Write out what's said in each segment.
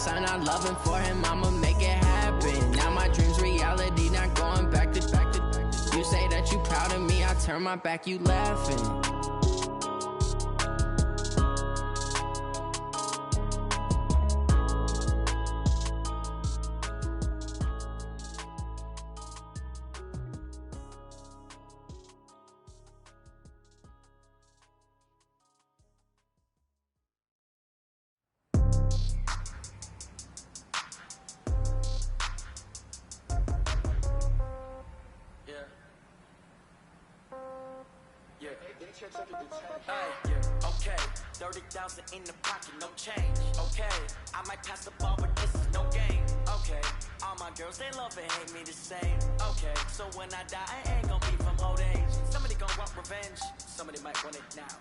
sign I'm loving for him, I'ma make it happen. Now my dream's reality, not going back to. You say that you proud of me, I turn my back, you laughing. Okay, 30,000 in the pocket, no change. Okay, I might pass the ball, but this is no game. Okay, all my girls, they love and hate me the same. Okay, so when I die, I ain't gonna be from old age. Somebody gonna want revenge, somebody might want it now.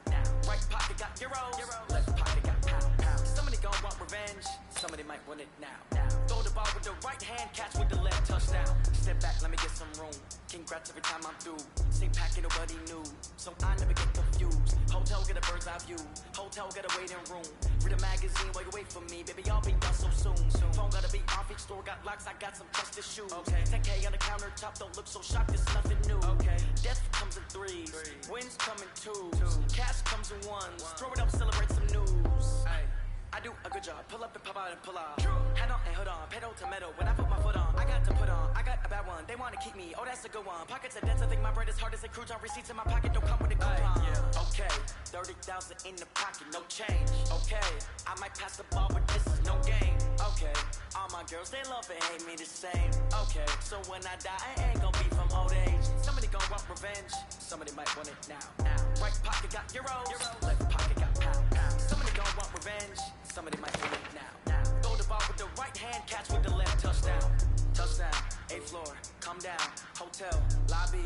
Right pocket got euros, left pocket got pound. Somebody gonna want revenge, somebody might want it now. Throw the ball with the right hand, catch with the left, touchdown. Step back, let me get some room. Congrats every time I'm through. Same packet, nobody knew, so I never get confused. Hotel get a bird's eye view, hotel get a waiting room. Read a magazine while you wait for me, baby, I'll be done so soon. Phone gotta be off, each store got locks, I got some trusted shoes. 10K on the countertop, don't look so shocked, it's nothing new. Death comes in threes, wins come in twos, cash comes in ones. Throw it up, celebrate some news. I do a good job, pull up and pop out and pull out. Head on and hood on, pedal to metal. When I put my foot on, I got to put on. I got a bad one, they wanna keep me, oh that's a good one. Pockets are dense, I think my bread is hard as a crouton. Receipts in my pocket don't come with a coupon. Okay, 30,000 in the pocket, no change. Okay, I might pass the ball, but this is no game. Okay, all my girls, they love and hate me the same. Okay, so when I die, I ain't gonna be from old age. Somebody gonna want revenge, somebody might want it now. Right pocket got euros, left pocket got pound. Somebody gonna want revenge, somebody might want it now. Throw the ball with the right hand, catch with the left, touchdown. Touchdown, 8th floor, come down, hotel, lobby.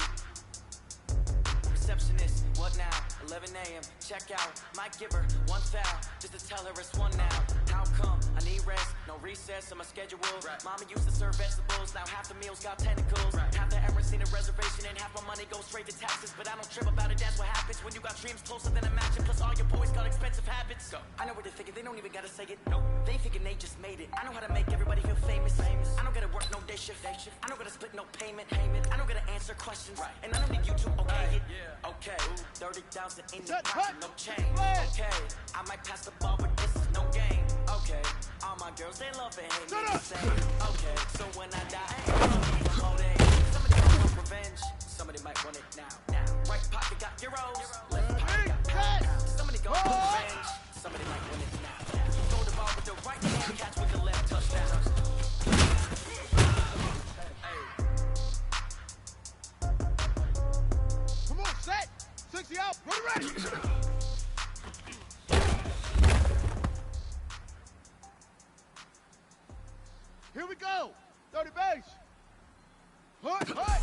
Receptionist, what now? 11 a.m., check out, might give her one foul, just to tell her it's one now. How come? I need rest, no recess on my schedule. Mama used to serve vegetables, now half the meals got tentacles. Half the errands need a reservation and half my money goes straight to taxes. But I don't trip about it, that's what happens when you got dreams closer than a matching. Plus all your boys got expensive habits. I know what they're thinking, they don't even gotta say it. Nope. They thinking they just made it. I know how to make everybody feel famous. I don't gotta work no day shift. I don't gotta split no payment. I don't gotta answer questions. And I don't need you to okay it. Okay, 30,000 in the pocket, no change. Okay, I might pass the ball, but this is no game. Okay, all my girls, they love and hate me the same. Okay, so when I die, I ain't gonna be from old age. Somebody gonna want revenge, somebody might want it now. Right pocket got euros, left pocket got pound. Somebody gonna want revenge, somebody might want it now. Throw the ball with the right hand, catch with the left, touchdown. Come on, set! 60 out, ready! Here we go! 30 base! Hut, hut!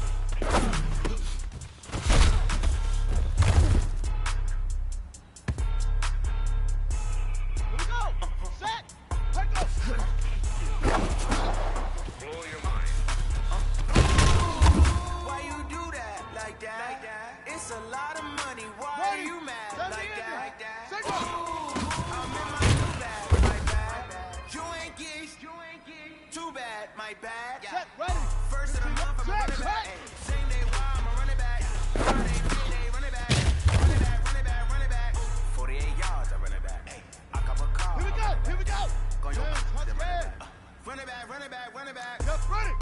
Here we go! Set! Let go! Blow your mind. Why you do that like that? It's a lot of money. Why are you mad like that? I'm in my new bag, my bad. You ain't geese. Too bad, my bad. Set, ready! First of the month, I'm running back. Same day, why I'm a running back. Friday, running back. Running back. 48 yards, I run it back. I cop a car. Here we go! Go your Yes, mouth, then run it back. Running back. Yep, ready!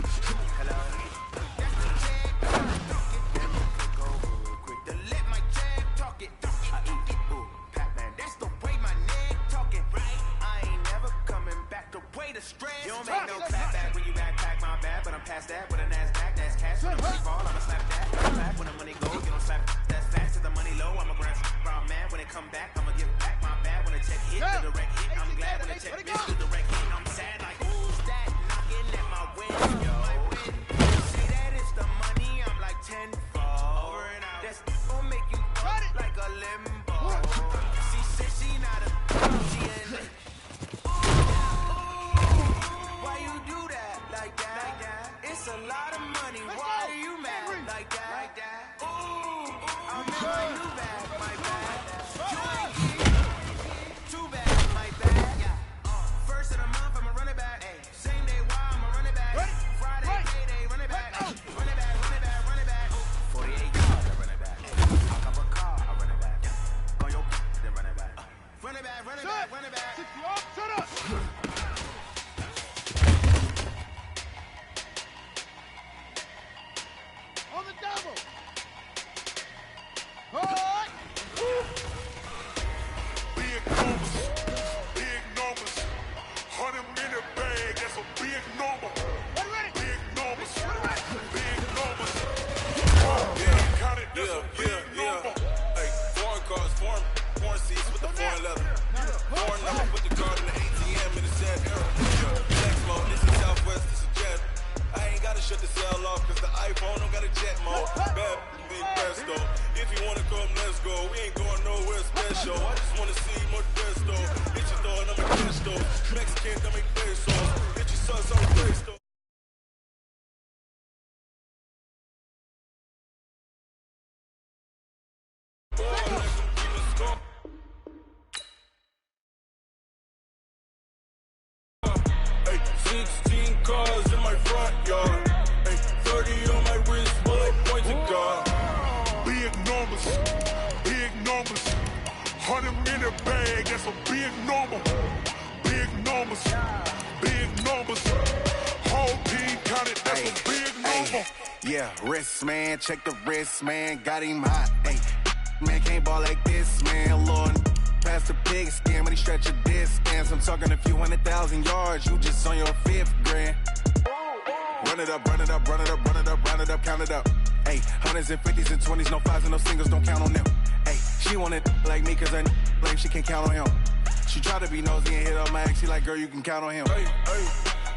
Hello. That's the check. Talk it, then click over quick. To let my check talk it. I eat it. Ooh, Pac-Man. That's the way my neck talking. Right. I ain't never coming back. The way the stress. You don't make no clap back when you backpack my bag, but I'm past that with a NASDAQ. That's cash. When the money fall, I'ma slap that. Clap when the money go, you don't slap. That's fast to the money low. I'm a brown man. When it come back, I'ma give back my bag. When the check hit, the direct hit. I'm glad when the check miss the direct hit. I'm sad like who's that knocking at my window? Say that it's the money. I'm like 10 over and out. That's gonna make you up like a limbo. She said she not a she in it. Why you do that like that? It's a lot of money. Why are you mad like that? Ooh, I'm in my new bag, my bad. You ain't geek. Too bad, my bad. Hey, 16 cars in my front yard. Hey, 30 on my wrist, bullet point to God. Big numbers, big numbers. 100-minute bag, that's a big number. Big numbers, big numbers. Whole team counted, that's a big number. Yeah, wrist man, check the wrist man, got him hot. Hey, man can't ball like this, man. Lord, past the pig skin when he stretch a distance. I'm talking a few 100,000 yards, you just on your 5th grand. Run it up, run it up, run it up, run it up, run it up, count it up. Hey, hundreds and 50s and 20s, no 5s and no singles, don't count on them. Hey, she wanted like me cause I like she can count on him. She tried to be nosy and hit up my ex, she like, girl, you can count on him. Hey, hey,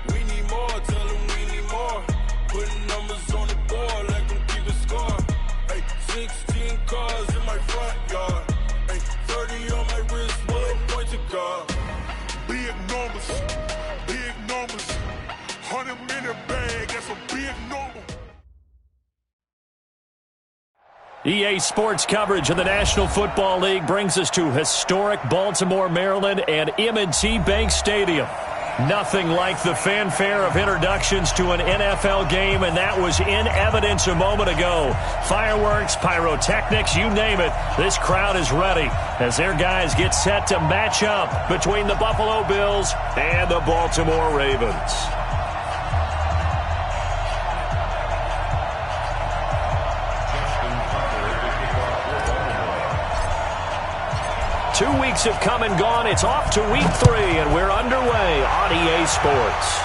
we need more, tell them we need more. Putting numbers on the board like them keeping score. Hey, 16 cars in my front yard. Hey, 30 on my wrist, bullet point to God. Big numbers, big numbers. 100-minute bag, that's a big number. EA Sports coverage of the National Football League brings us to historic Baltimore, Maryland, and M&T Bank Stadium. Nothing like the fanfare of introductions to an NFL game, and that was in evidence a moment ago. Fireworks, pyrotechnics, you name it. This crowd is ready as their guys get set to match up between the Buffalo Bills and the Baltimore Ravens. Two weeks have come and gone. It's off to week 3, and we're underway on EA Sports.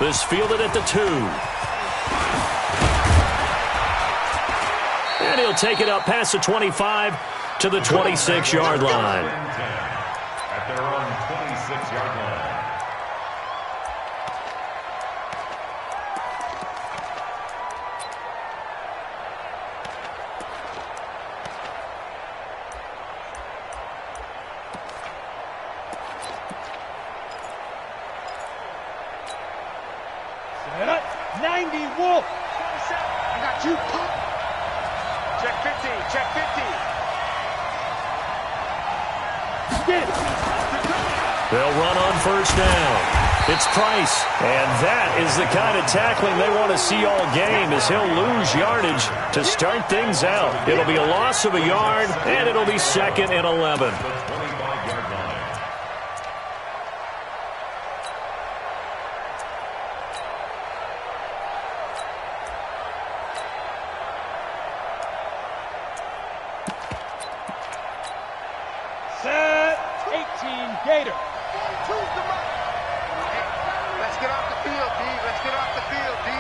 This fielded at the 2. And he'll take it up past the 25 to the 26-yard line. At their own 26-yard line. Set up, 90 Wolf. I got you, Pop. Check 50, check 50. Get it. They'll run on first down. It's Price, and that is the kind of tackling they want to see all game, as he'll lose yardage to start things out. It'll be a loss of a yard, and it'll be 2nd and 11. Set, 18 Gator. Let's get off the field, D. Let's get off the field, D.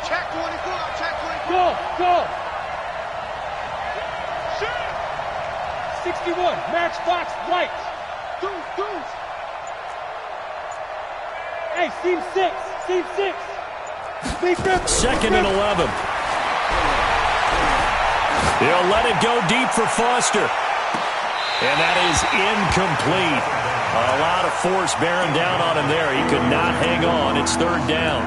Check 24, check 24. Go, go. 61, matchbox right. Deuce. Hey, seam 6, seam 6. 2nd and 11. They'll let it go deep for Foster. And that is incomplete. A lot of force bearing down on him there. He could not hang on. It's 3rd down.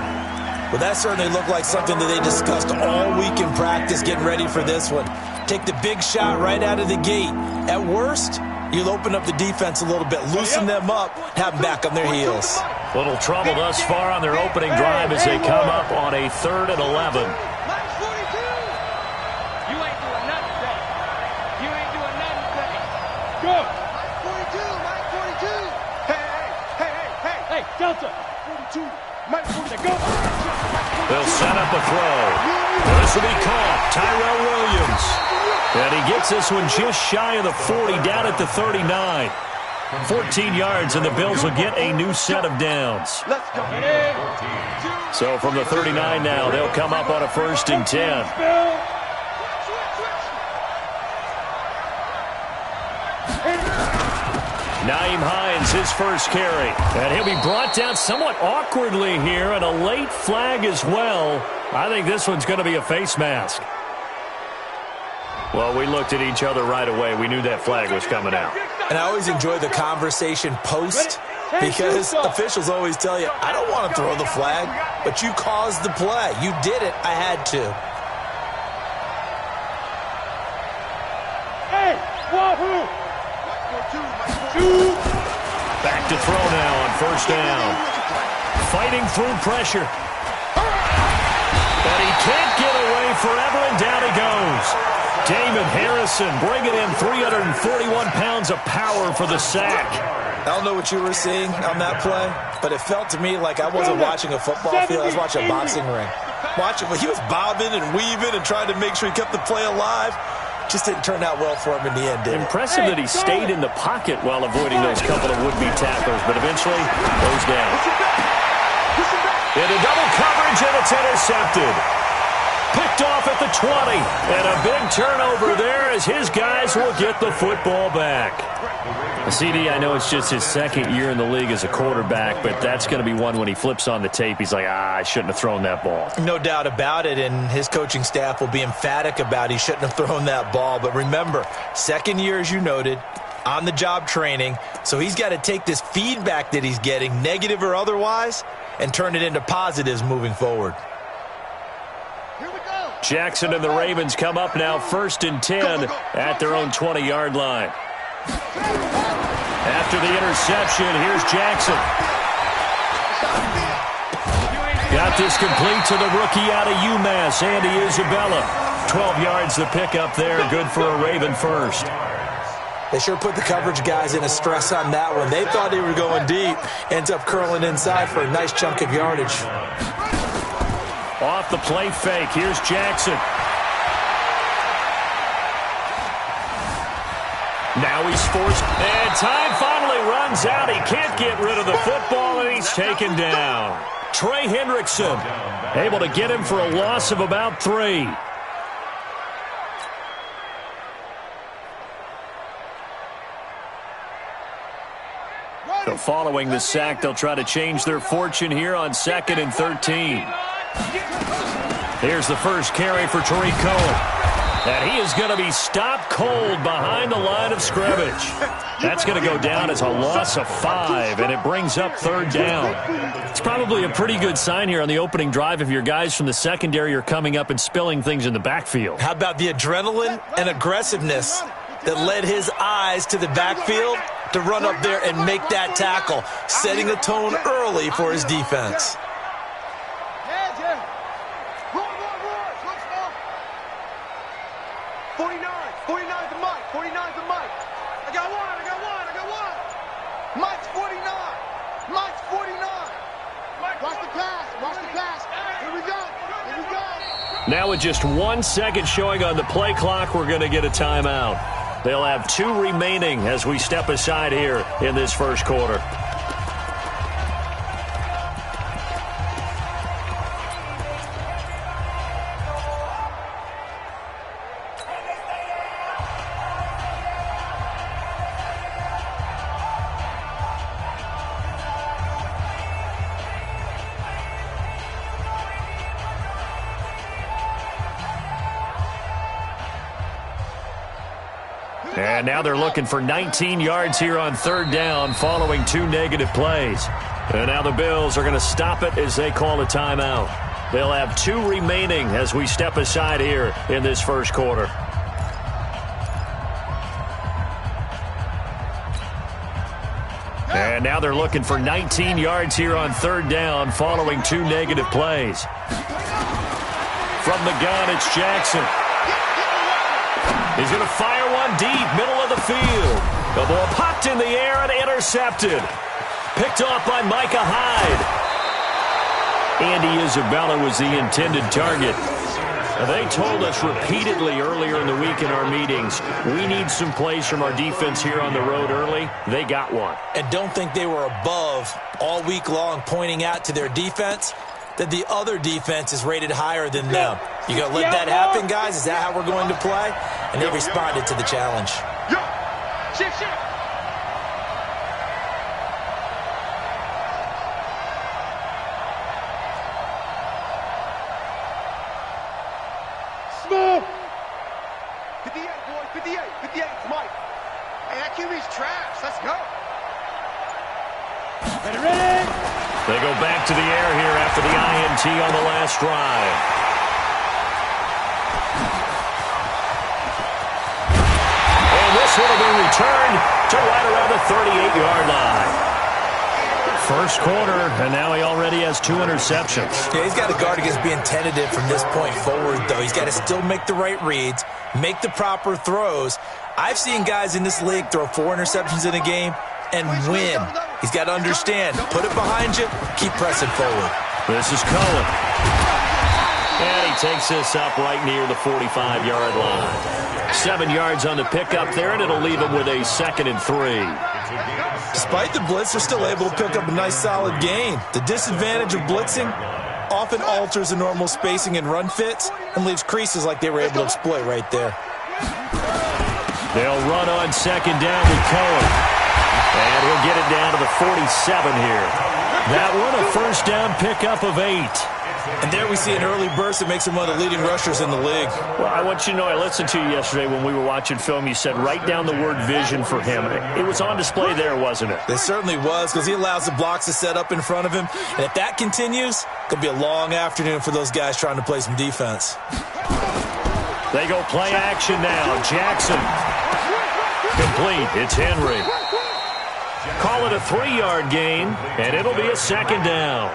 Well, that certainly looked like something that they discussed all week in practice, getting ready for this one. Take the big shot right out of the gate. At worst, you'll open up the defense a little bit, loosen them up, have them back on their heels. Little trouble thus far on their opening drive as they come up on a 3rd and 11. Go! Mike 42, Mike 42. Hey, Delta. 42, Mike 42, go! They'll set up a throw. This will be caught. Tyrell Williams. And he gets this one just shy of the 40, down at the 39. 14 yards, and the Bills will get a new set of downs. Let's go. So from the 39 now, they'll come up on a 1st and 10. Nyheim Hines, his first carry. And he'll be brought down somewhat awkwardly here, and a late flag as well. I think this one's going to be a face mask. Well, we looked at each other right away. We knew that flag was coming out. And I always enjoy the conversation post because officials always tell you, I don't want to throw the flag, but you caused the play. You did it. I had to. Hey, Wahoo! Back to throw now on first down. Fighting through pressure. But he can't get away forever, and down he goes. Damon Harrison bringing in 341 pounds of power for the sack. I don't know what you were seeing on that play, but it felt to me like I wasn't watching a football field. I was watching a boxing ring. He was bobbing and weaving and trying to make sure he kept the play alive. Just didn't turn out well for him in the end, did it? Impressive that he stayed in the pocket while avoiding those couple of would-be tacklers, but eventually goes down. Into double coverage, and it's intercepted. Picked off at the 20, and a big turnover there as his guys will get the football back. CD, I know it's just his second year in the league as a quarterback, but that's going to be one when he flips on the tape. He's like, I shouldn't have thrown that ball. No doubt about it, and his coaching staff will be emphatic about he shouldn't have thrown that ball. But remember, second year, as you noted, on-the-job training, so he's got to take this feedback that he's getting, negative or otherwise, and turn it into positives moving forward. Jackson and the Ravens come up now 1st and 10 at their own 20-yard line. After the interception, here's Jackson. Got this complete to the rookie out of UMass, Andy Isabella. 12 yards to pick up there, good for a Raven first. They sure put the coverage guys in a stress on that one. They thought they were going deep. Ends up curling inside for a nice chunk of yardage. Off the play fake, here's Jackson. Now he's forced, and time finally runs out. He can't get rid of the football, and he's taken down. Trey Hendrickson able to get him for a loss of about 3. So following the sack, they'll try to change their fortune here on 2nd and 13. Here's the first carry for Tariq Cohen. And he is going to be stopped cold behind the line of scrimmage. That's going to go down as a loss of 5, and it brings up 3rd down. It's probably a pretty good sign here on the opening drive if your guys from the secondary are coming up and spilling things in the backfield. How about the adrenaline and aggressiveness that led his eyes to the backfield to run up there and make that tackle, setting a tone early for his defense. 49's the Mike. 49's the Mike. I got one. Mike's 49. Mike's 49. Watch the pass. Here we go. Now with just 1 second showing on the play clock, we're going to get a timeout. They'll have 2 remaining as we step aside here in this first quarter. And now they're looking for 19 yards here on 3rd down following 2 negative plays. And now the Bills are going to stop it as they call a timeout. They'll have 2 remaining as we step aside here in this first quarter. And now they're looking for 19 yards here on 3rd down following 2 negative plays. From the gun, it's Jackson. He's going to fire one deep, middle of the field. The ball popped in the air and intercepted. Picked off by Micah Hyde. Andy Isabella was the intended target. They told us repeatedly earlier in the week in our meetings, we need some plays from our defense here on the road early. They got one. And don't think they were above all week long pointing out to their defense that the other defense is rated higher than them. You going to let that happen, guys? Is that how we're going to play? And they responded to the challenge. Smooth. 58, boys. 58. 58. It's Mike. that QB's trash. Let's go. Ready. They go back to the air here after the INT on the last drive. And this one will be returned to right around the 38-yard line. First quarter, and now he already has 2 interceptions. Yeah, he's got to guard against being tentative from this point forward, though. He's got to still make the right reads, make the proper throws. I've seen guys in this league throw 4 interceptions in a game and win. He's got to understand, put it behind you, keep pressing forward. This is Cohen. And he takes this up right near the 45-yard line. 7 yards on the pickup there, and it'll leave him with a 2nd and 3. Despite the blitz, they're still able to pick up a nice solid gain. The disadvantage of blitzing often alters the normal spacing and run fits and leaves creases like they were able to exploit right there. They'll run on 2nd down with Cohen. And he'll get it down to the 47 here. That one, a first down pickup of 8. And there we see an early burst that makes him one of the leading rushers in the league. Well, I want you to know, I listened to you yesterday when we were watching film. You said write down the word vision for him. It was on display there, wasn't it? It certainly was, because he allows the blocks to set up in front of him. And if that continues, it'll be a long afternoon for those guys trying to play some defense. They go play action now. Jackson. Complete. It's Henry. Call it a 3-yard gain, and it'll be a 2nd down.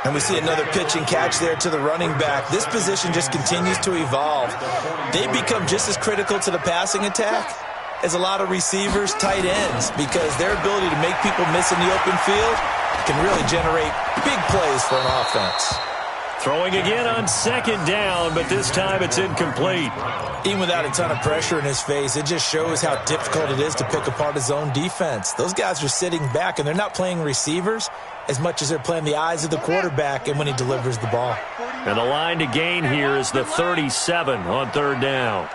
And we see another pitch and catch there to the running back. This position just continues to evolve. They become just as critical to the passing attack as a lot of receivers, tight ends, because their ability to make people miss in the open field can really generate big plays for an offense. Throwing again on 2nd down, but this time it's incomplete. Even without a ton of pressure in his face, it just shows how difficult it is to pick apart his own defense. Those guys are sitting back, and they're not playing receivers as much as they're playing the eyes of the quarterback and when he delivers the ball. And the line to gain here is the 37 on 3rd down.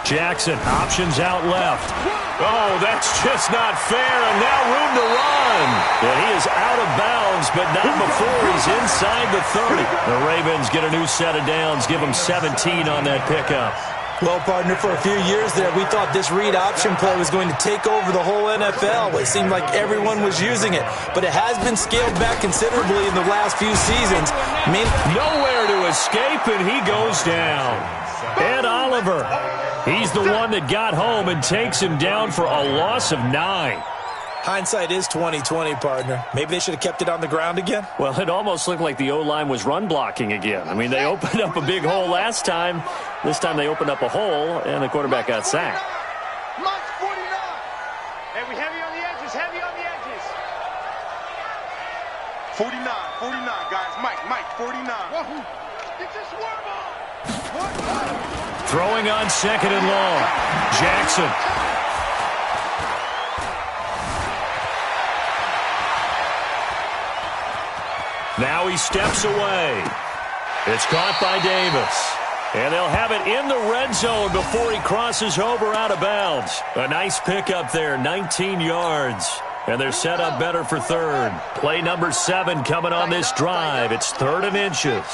Jackson, options out left. Oh, that's just not fair, and now room to run. And he is out of bounds, but not before he's inside the 30. The Ravens get a new set of downs, give him 17 on that pickup. Well, partner, for a few years there, we thought this read option play was going to take over the whole NFL. It seemed like everyone was using it, but it has been scaled back considerably in the last few seasons. Nowhere to escape, and he goes down. Ed Oliver, he's the one that got home and takes him down for a loss of 9. Hindsight is 20/20, partner. Maybe they should have kept it on the ground again. Well, it almost looked like the O-line was run blocking again. I mean, they opened up a big hole last time. This time they opened up a hole, and the quarterback got sacked. Mike 49. Hey, we heavy on the edges, heavy on the edges. 49, guys. Mike, 49. Get this worm on. Throwing on 2nd and long. Jackson. Now he steps away. It's caught by Davis. And they'll have it in the red zone before he crosses over out of bounds. A nice pickup there, 19 yards. And they're set up better for 3rd. Play number 7 coming on this drive. It's 3rd and inches.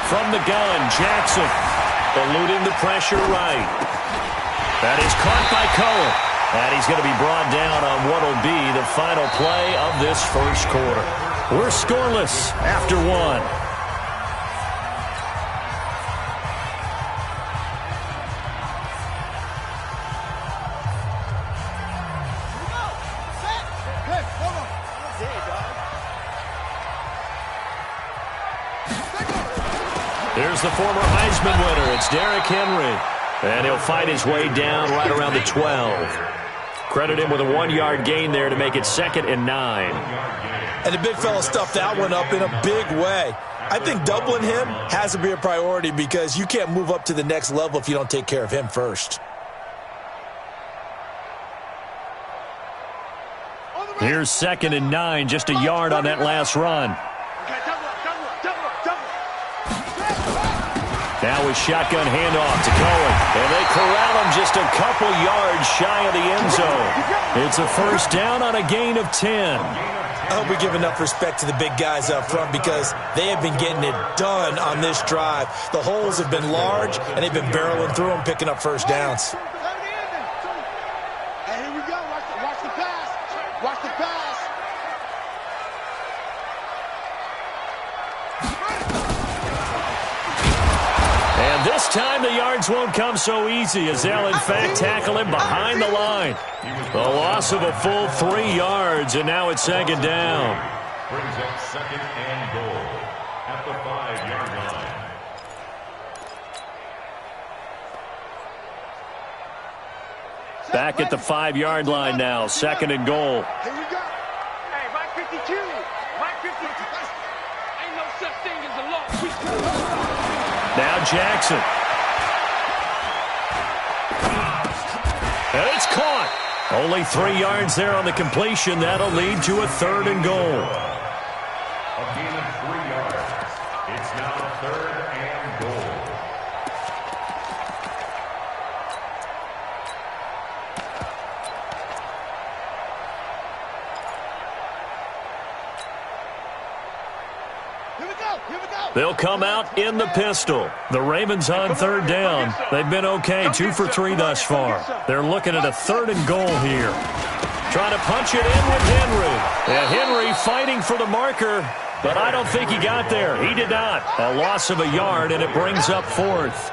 From the gun, Jackson eluding the pressure right. That is caught by Cohen. And he's going to be brought down on what will be the final play of this first quarter. We're scoreless after 1. Here's the former Heisman winner. It's Derrick Henry. And he'll fight his way down right around the 12. Credit him with a 1-yard gain there to make it 2nd and 9. And the big fella stuffed that one up in a big way. I think doubling him has to be a priority because you can't move up to the next level if you don't take care of him first. Here's 2nd and 9, just a yard on that last run. Now with shotgun handoff to Cohen. And they corral him just a couple yards shy of the end zone. It's a first down on a gain of 10. I hope we give enough respect to the big guys up front because they have been getting it done on this drive. The holes have been large, and they've been barreling through them, picking up first downs. Hey, here we go. Watch the pass. Watch the pass. And this time the yards won't come so easy as they'll in fact tackle him behind the line. The loss of a full 3 yards, and now it's second down. Brings up second and goal at the 5-yard line. Back at the 5-yard line now, second and goal. Here we go. Hey, right 52. Right 52. Ain't no such thing as a loss. Now Jackson. And it's caught. Only 3 yards there on the completion. That'll lead to a third and goal. A gain of 3 yards. It's now third and goal. Here we go. Here we go. They'll come out in the pistol. The Ravens on third down. They've been okay, 2 for 3 thus far. They're looking at a third and goal here. Trying to punch it in with Henry. And Henry fighting for the marker, but I don't think he got there. He did not. A loss of a yard, and it brings up fourth.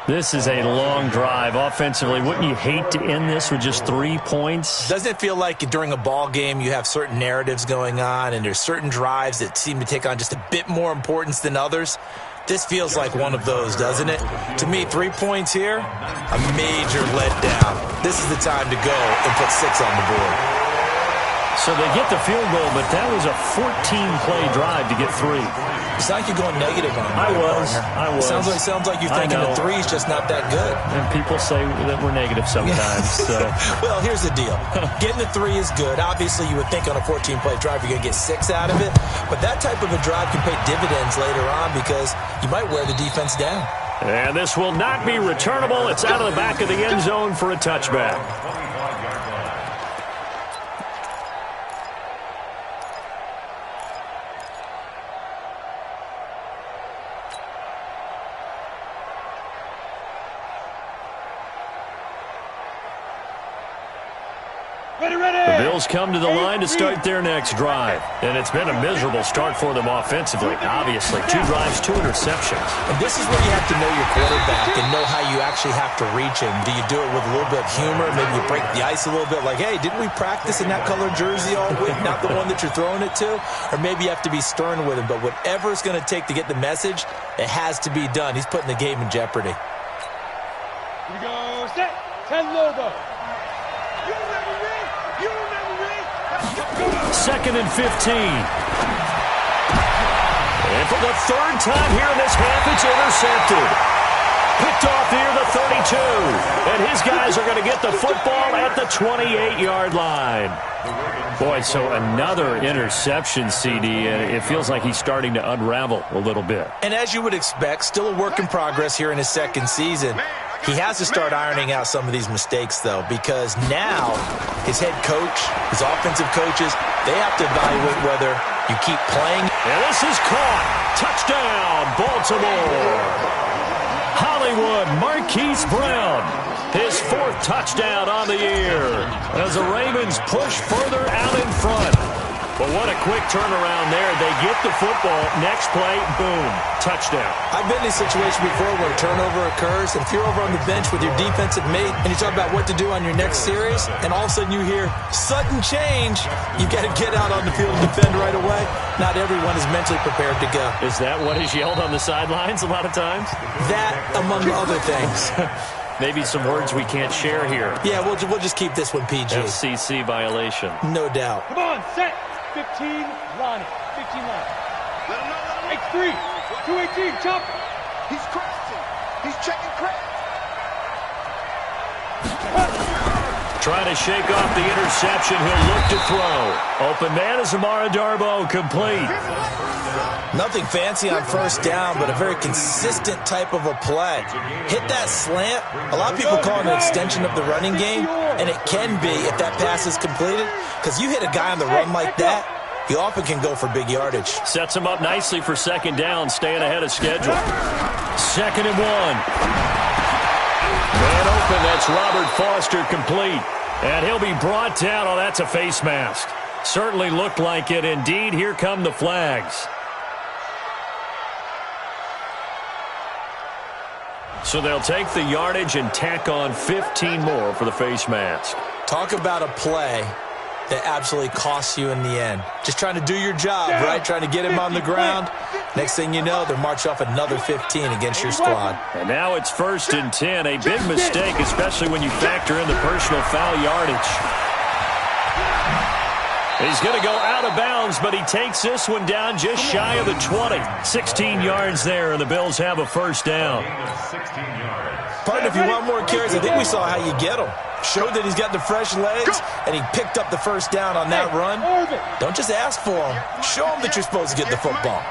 This is a long drive offensively. Wouldn't you hate to end this with just 3 points? Doesn't it feel like during a ball game you have certain narratives going on and there's certain drives that seem to take on just a bit more importance than others? This feels like one of those, doesn't it? To me, 3 points here, a major letdown. This is the time to go and put 6 on the board. So they get the field goal, but that was a 14-play drive to get 3. It's like you're going negative on me. I was. Sounds like you're thinking the 3 is just not that good. And people say that we're negative sometimes. So. Well, here's the deal. Getting the 3 is good. Obviously, you would think on a 14-play drive you're going to get 6 out of it. But that type of a drive can pay dividends later on because you might wear the defense down. And this will not be returnable. It's out of the back of the end zone for a touchback. The Bills come to the line to start their next drive. And it's been a miserable start for them offensively. Obviously, 2 drives, 2 interceptions. And this is where you have to know your quarterback and know how you actually have to reach him. Do you do it with a little bit of humor? Maybe you break the ice a little bit like, hey, didn't we practice in that colored jersey all week? Not the one that you're throwing it to? Or maybe you have to be stern with him. But whatever it's going to take to get the message, it has to be done. He's putting the game in jeopardy. Here we go. Set. 10 logo. Second and 15. And for the 3rd time here in this half, it's intercepted. Picked off near the 32. And his guys are going to get the football at the 28-yard line. Boy, so another interception, CD, and it feels like he's starting to unravel a little bit. And as you would expect, still a work in progress here in his second season. He has to start ironing out some of these mistakes, though, because now his head coach, his offensive coaches, they have to evaluate whether you keep playing. And this is caught. Touchdown, Baltimore. Hollywood Marquise Brown, his 4th touchdown on the year as the Ravens push further out in front. But what a quick turnaround there. They get the football. Next play, boom, touchdown. I've been in a situation before where a turnover occurs, and if you're over on the bench with your defensive mate and you talk about what to do on your next series, and all of a sudden you hear sudden change, you've got to get out on the field and defend right away. Not everyone is mentally prepared to go. Is that what is yelled on the sidelines a lot of times? That, among other things. Maybe some words we can't share here. Yeah, we'll just keep this one PG. FCC violation. No doubt. Come on, set. 15, Lonnie. 15, Lonnie. X3, 218, chop. He's crashing. He's checking crash. Trying to shake off the interception. He'll look to throw. Open man is Amara Darboh, complete. Nothing fancy on first down, but a very consistent type of a play. Hit that slant. A lot of people call it an extension of the running game, and it can be if that pass is completed, because you hit a guy on the run like that, he often can go for big yardage. Sets him up nicely for second down, staying ahead of schedule. 2nd and 1. Man open, that's Robert Foster, complete. And he'll be brought down. Oh, that's a face mask. Certainly looked like it. Indeed, here come the flags. So they'll take the yardage and tack on 15 more for the face mask. Talk about a play that absolutely costs you in the end. Just trying to do your job, right? Trying to get him on the ground. Next thing you know, they're marching off another 15 against your squad. And now it's 1st and 10. A big mistake, especially when you factor in the personal foul yardage. He's going to go out of bounds, but he takes this one down just shy of the 20. 16 yards there, and the Bills have a first down. Partner, if you want more carries, I think we saw how you get them. Showed that he's got the fresh legs, and he picked up the first down on that run. Don't just ask for him. Show him that you're supposed to get the football.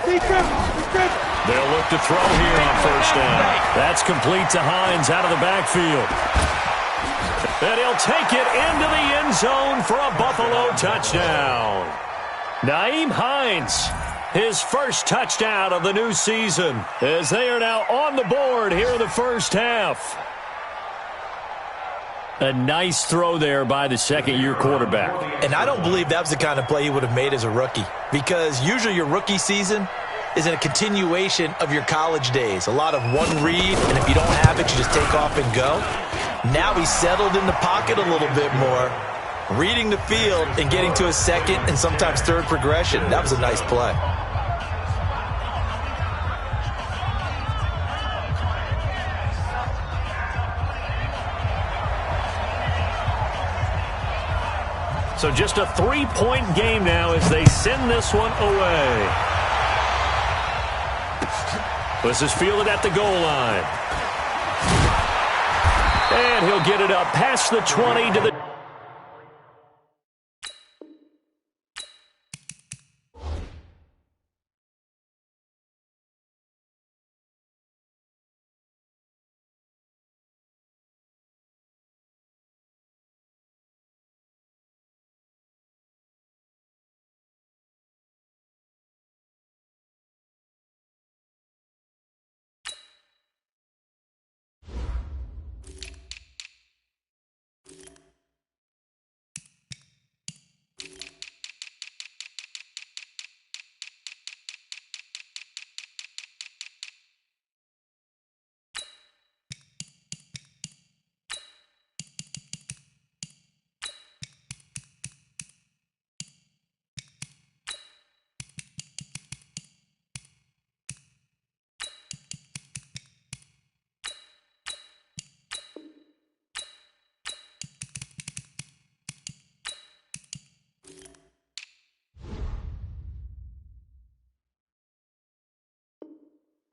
They'll look to throw here on first down. That's complete to Hines out of the backfield. And he'll take it into the end zone for a Buffalo touchdown. Nyheim Hines, his first touchdown of the new season, as they are now on the board here in the first half. A nice throw there by the second-year quarterback. And I don't believe that was the kind of play he would have made as a rookie, because usually your rookie season is in a continuation of your college days. A lot of one read, and if you don't have it, you just take off and go. Now he's settled in the pocket a little bit more, reading the field and getting to a second and sometimes third progression. That was a nice play. So just a 3-point game now as they send this one away. This is fielded at the goal line. And he'll get it up past the 20 to the...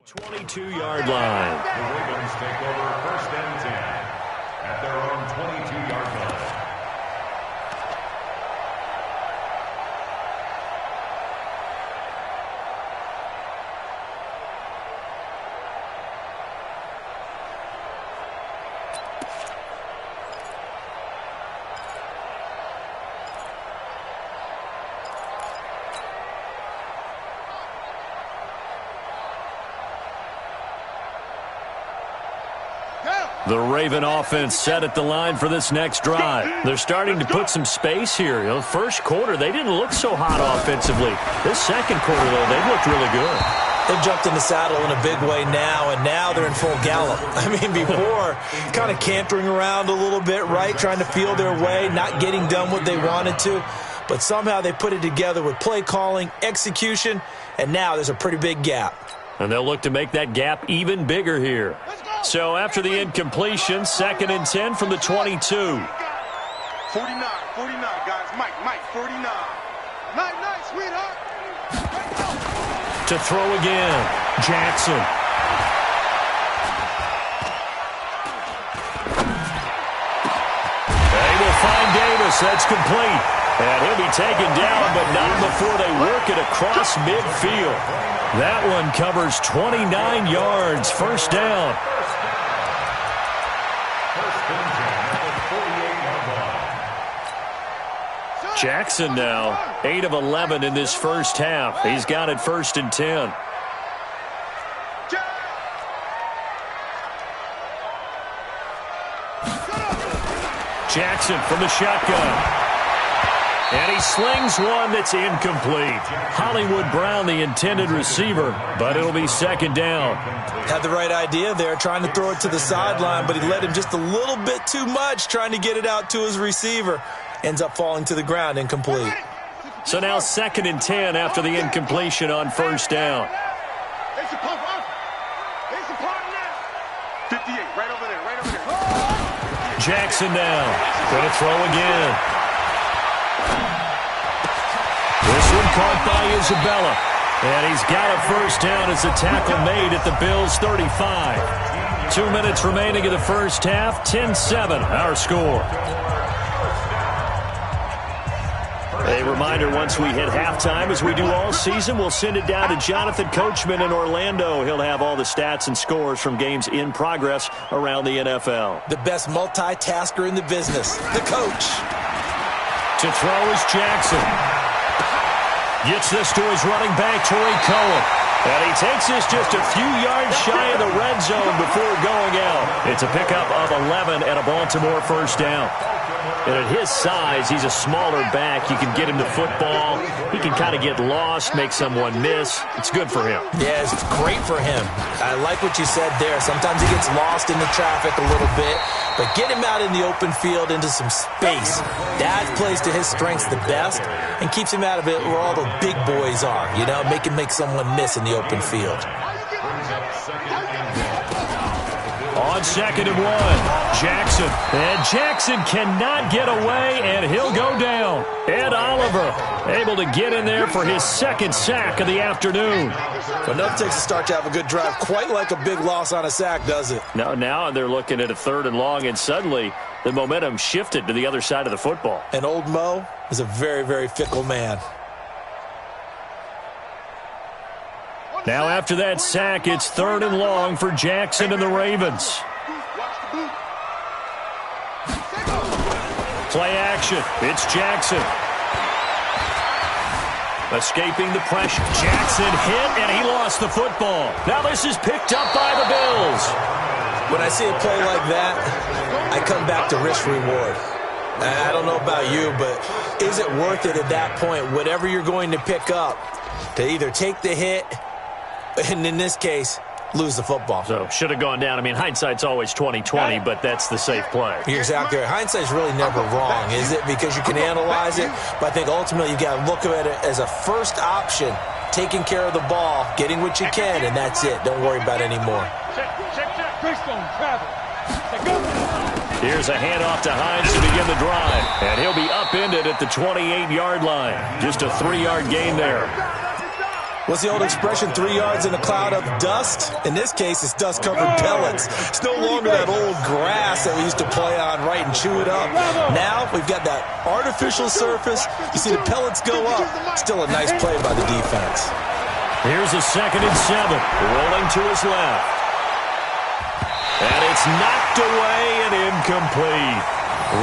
...22-yard line. The Ravens take over 1st and 10 at their own 22-yard line. The Raven offense set at the line for this next drive. They're starting to put some space here. You know, first quarter, they didn't look so hot offensively. This second quarter, though, they've looked really good. They've jumped in the saddle in a big way now, and now they're in full gallop. I mean, before, kind of cantering around a little bit, right, trying to feel their way, not getting done what they wanted to. But somehow they put it together with play calling, execution, and now there's a pretty big gap. And they'll look to make that gap even bigger here. So after the incompletion, 2nd and 10 from the 22. 49, guys. Mike, 49. Nice, sweetheart. To throw again, Jackson. Davis. That's complete. And he'll be taken down, but not before they work it across midfield. That one covers 29 yards. First down. Jackson now 8 of 11 in this first half. He's got it 1st and 10. Jackson from the shotgun. And he slings one that's incomplete. Hollywood Brown, the intended receiver, but it'll be 2nd down. Had the right idea there, trying to throw it to the sideline, but he led him just a little bit too much, trying to get it out to his receiver. Ends up falling to the ground, incomplete. So now 2nd and 10 after the incompletion on 1st down. 58, right over there. Jackson now. Going to throw again. This one caught by Isabella. And he's got a 1st down as a tackle made at the Bills' 35. 2 minutes remaining in the first half. 10-7 our score. A reminder, once we hit halftime, as we do all season, we'll send it down to Jonathan Coachman in Orlando. He'll have all the stats and scores from games in progress around the NFL. The best multitasker in the business, the coach. To throw is Jackson. Gets this to his running back, Tariq Cohen. And he takes this just a few yards shy of the red zone before going out. It's a pickup of 11 and a Baltimore 1st down. And at his size, he's a smaller back. You can get him to football. He can kind of get lost, make someone miss. It's good for him. Yeah, it's great for him. I like what you said there. Sometimes he gets lost in the traffic a little bit, but get him out in the open field into some space. That plays to his strengths the best and keeps him out of it where all the big boys are, you know, make someone miss in the open field. On 2nd and 1, Jackson. And Jackson cannot get away, and he'll go down. Ed Oliver able to get in there for his 2nd sack of the afternoon. But enough takes to start to have a good drive. Quite like a big loss on a sack, does it? Now they're looking at a 3rd and long, and suddenly the momentum shifted to the other side of the football. And old Mo is a very, very fickle man. Now after that sack, it's 3rd and long for Jackson and the Ravens. Play action. It's Jackson. Escaping the pressure. Jackson hit, and he lost the football. Now this is picked up by the Bills. When I see a play like that, I come back to risk-reward. I don't know about you, but is it worth it at that point, whatever you're going to pick up, to either take the hit, and in this case, lose the football? So, should have gone down. I mean, hindsight's always 20/20, but that's the safe play. You're exactly right. Hindsight's really never wrong, is it? Because you can analyze it, but I think ultimately you got to look at it as a first option, taking care of the ball, getting what you can, and that's it. Don't worry about it anymore. Here's a handoff to Hines to begin the drive, and he'll be upended at the 28-yard line. Just a 3-yard gain there. What's the old expression, 3 yards in a cloud of dust? In this case, it's dust-covered pellets. It's no longer that old grass that we used to play on, right, and chew it up. Now, we've got that artificial surface. You see the pellets go up. Still a nice play by the defense. Here's a 2nd and 7, rolling to his left. And it's knocked away and incomplete.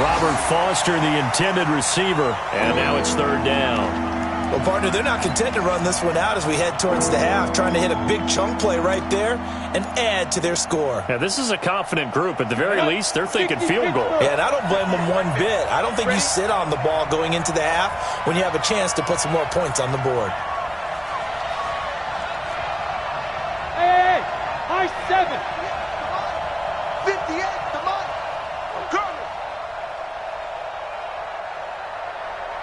Robert Foster, the intended receiver, and now it's 3rd down. Well, partner, they're not content to run this one out as we head towards the half, trying to hit a big chunk play right there and add to their score. Yeah, this is a confident group. At the very least, they're thinking field goal. Yeah, and I don't blame them one bit. I don't think you sit on the ball going into the half when you have a chance to put some more points on the board. Hey, high 7. 58, come on. I'm coming.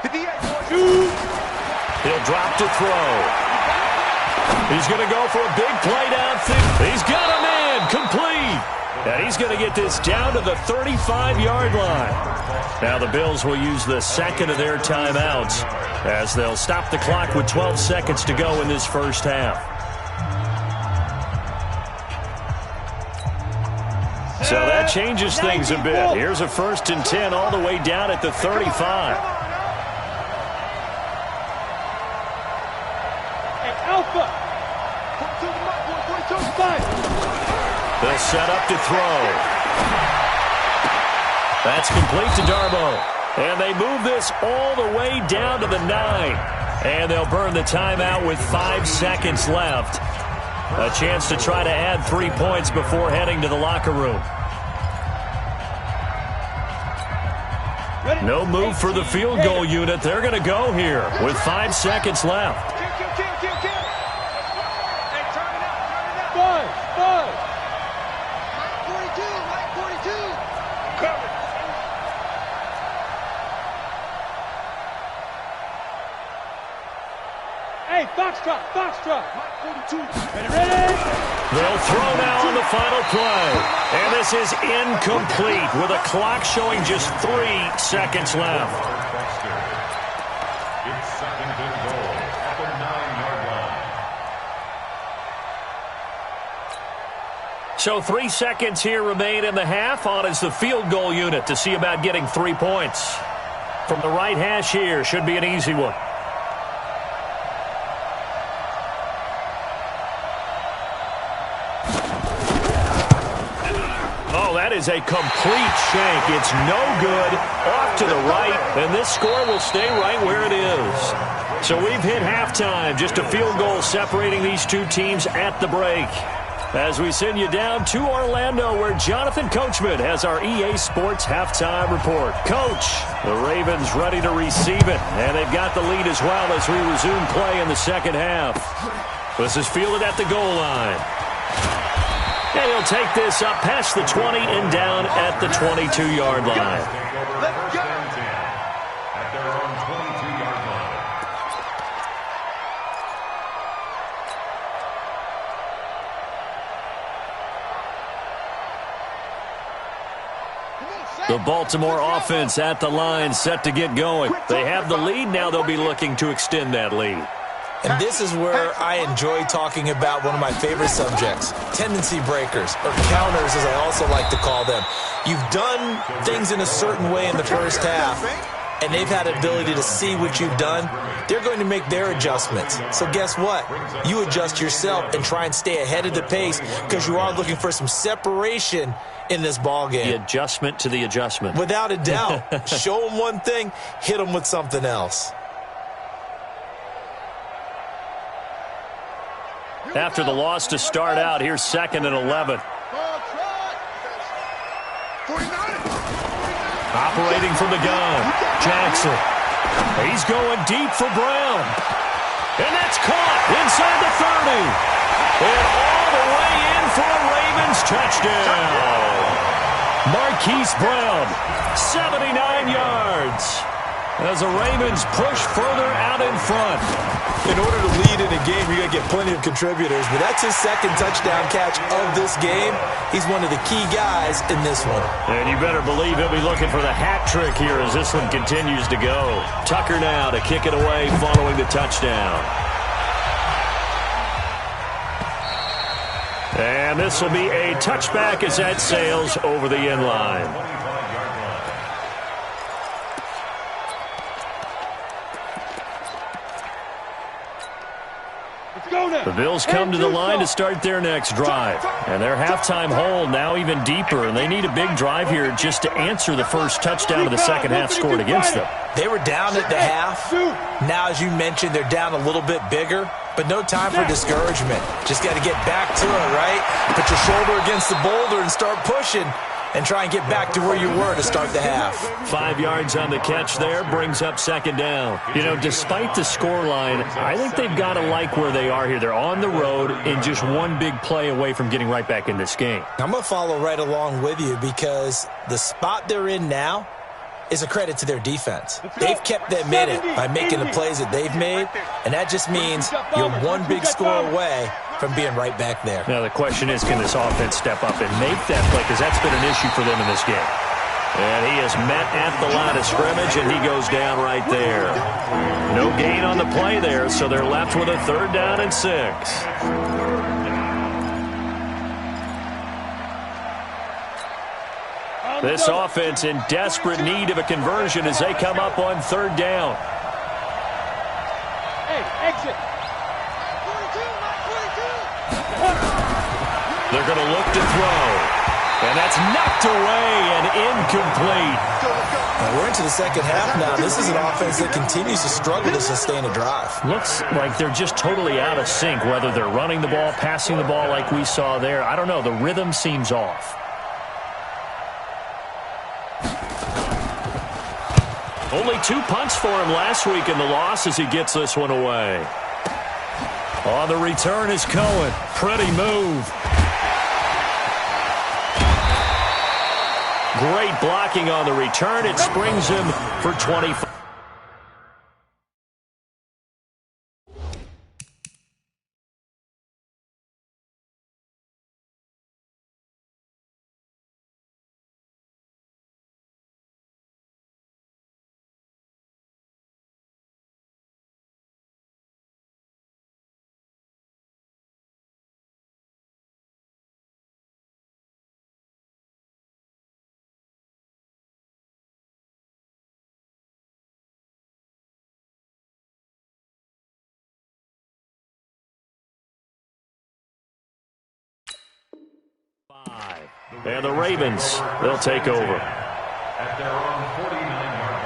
58, He'll drop to throw. He's going to go for a big play downfield. He's got him in, complete. And he's going to get this down to the 35-yard line. Now the Bills will use the 2nd of their timeouts as they'll stop the clock with 12 seconds to go in this first half. So that That changes things a bit. Here's a 1st and 10 all the way down at the 35. Alpha. They'll set up to throw. That's complete to Darboh. And they move this all the way down to the 9. And they'll burn the timeout with 5 seconds left. A chance to try to add 3 points before heading to the locker room. No move for the field goal unit. They're going to go here with 5 seconds left. Hey, Foxtrot, Foxtrot. Ready? They'll throw now on the final play. And this is incomplete with a clock showing just 3 seconds left. It's 2nd and goal at the 9-yard line. So 3 seconds here remain in the half. On is the field goal unit to see about getting 3 points. From the right hash here, should be an easy one. That is a complete shank. It's no good. Off to the right, and this score will stay right where it is. So we've hit halftime. Just a field goal separating these two teams at the break. As we send you down to Orlando, where Jonathan Coachman has our EA Sports halftime report. Coach, the Ravens ready to receive it, and they've got the lead as well as we resume play in the second half. This is fielded at the goal line. And he'll take this up past the 20 and down at the 22-yard line. Let's go. At their own 22-yard line. The Baltimore offense at the line, set to get going. They have the lead. Now they'll be looking to extend that lead. And this is where I enjoy talking about one of my favorite subjects, tendency breakers, or counters as I also like to call them. You've done things in a certain way in the first half, and they've had the ability to see what you've done. They're going to make their adjustments. So guess what? You adjust yourself and try and stay ahead of the pace because you are looking for some separation in this ball game. The adjustment to the adjustment. Without a doubt. Show them one thing, hit them with something else. After the loss to start out, here's 2nd and 11. Operating from the gun, Jackson. He's going deep for Brown. And that's caught inside the 30. And all the way in for a Ravens touchdown. Marquise Brown, 79 yards. As the Ravens push further out in front. In order to lead in a game, you got to get plenty of contributors. But that's his 2nd touchdown catch of this game. He's one of the key guys in this one. And you better believe he'll be looking for the hat trick here as this one continues to go. Tucker now to kick it away following the touchdown. And this will be a touchback as that sails over the end line. The Bills come to the line to start their next drive. And their halftime hole now even deeper. And they need a big drive here just to answer the first touchdown of the second half scored against them. They were down at the half. Now, as you mentioned, they're down a little bit bigger. But no time for discouragement. Just got to get back to it, right? Put your shoulder against the boulder and start pushing. And try and get back to where you were to start the half. 5 yards on the catch there brings up 2nd down. You know, despite the scoreline, I think they've got to like where they are here. They're on the road and just one big play away from getting right back in this game. I'm going to follow right along with you because the spot they're in now is a credit to their defense. They've kept them in it by making the plays that they've made, and that just means you're one big score away from being right back there. Now the question is, can this offense step up and make that play? Because that's been an issue for them in this game. And he is met at the line of scrimmage, and he goes down right there. No gain on the play there, so they're left with a 3rd down and 6. This offense in desperate need of a conversion as they come up on third down. Hey, exit. They're going to look to throw. And that's knocked away and incomplete. Now we're into the second half now. This is an offense that continues to struggle to sustain a drive. Looks like they're just totally out of sync, whether they're running the ball, passing the ball like we saw there. I don't know. The rhythm seems off. Only 2 punts for him last week in the loss as he gets this one away. On the return is Cohen. Pretty move. Great blocking on the return. It springs him for 25. And the Ravens, they'll take over. At their own 49-yard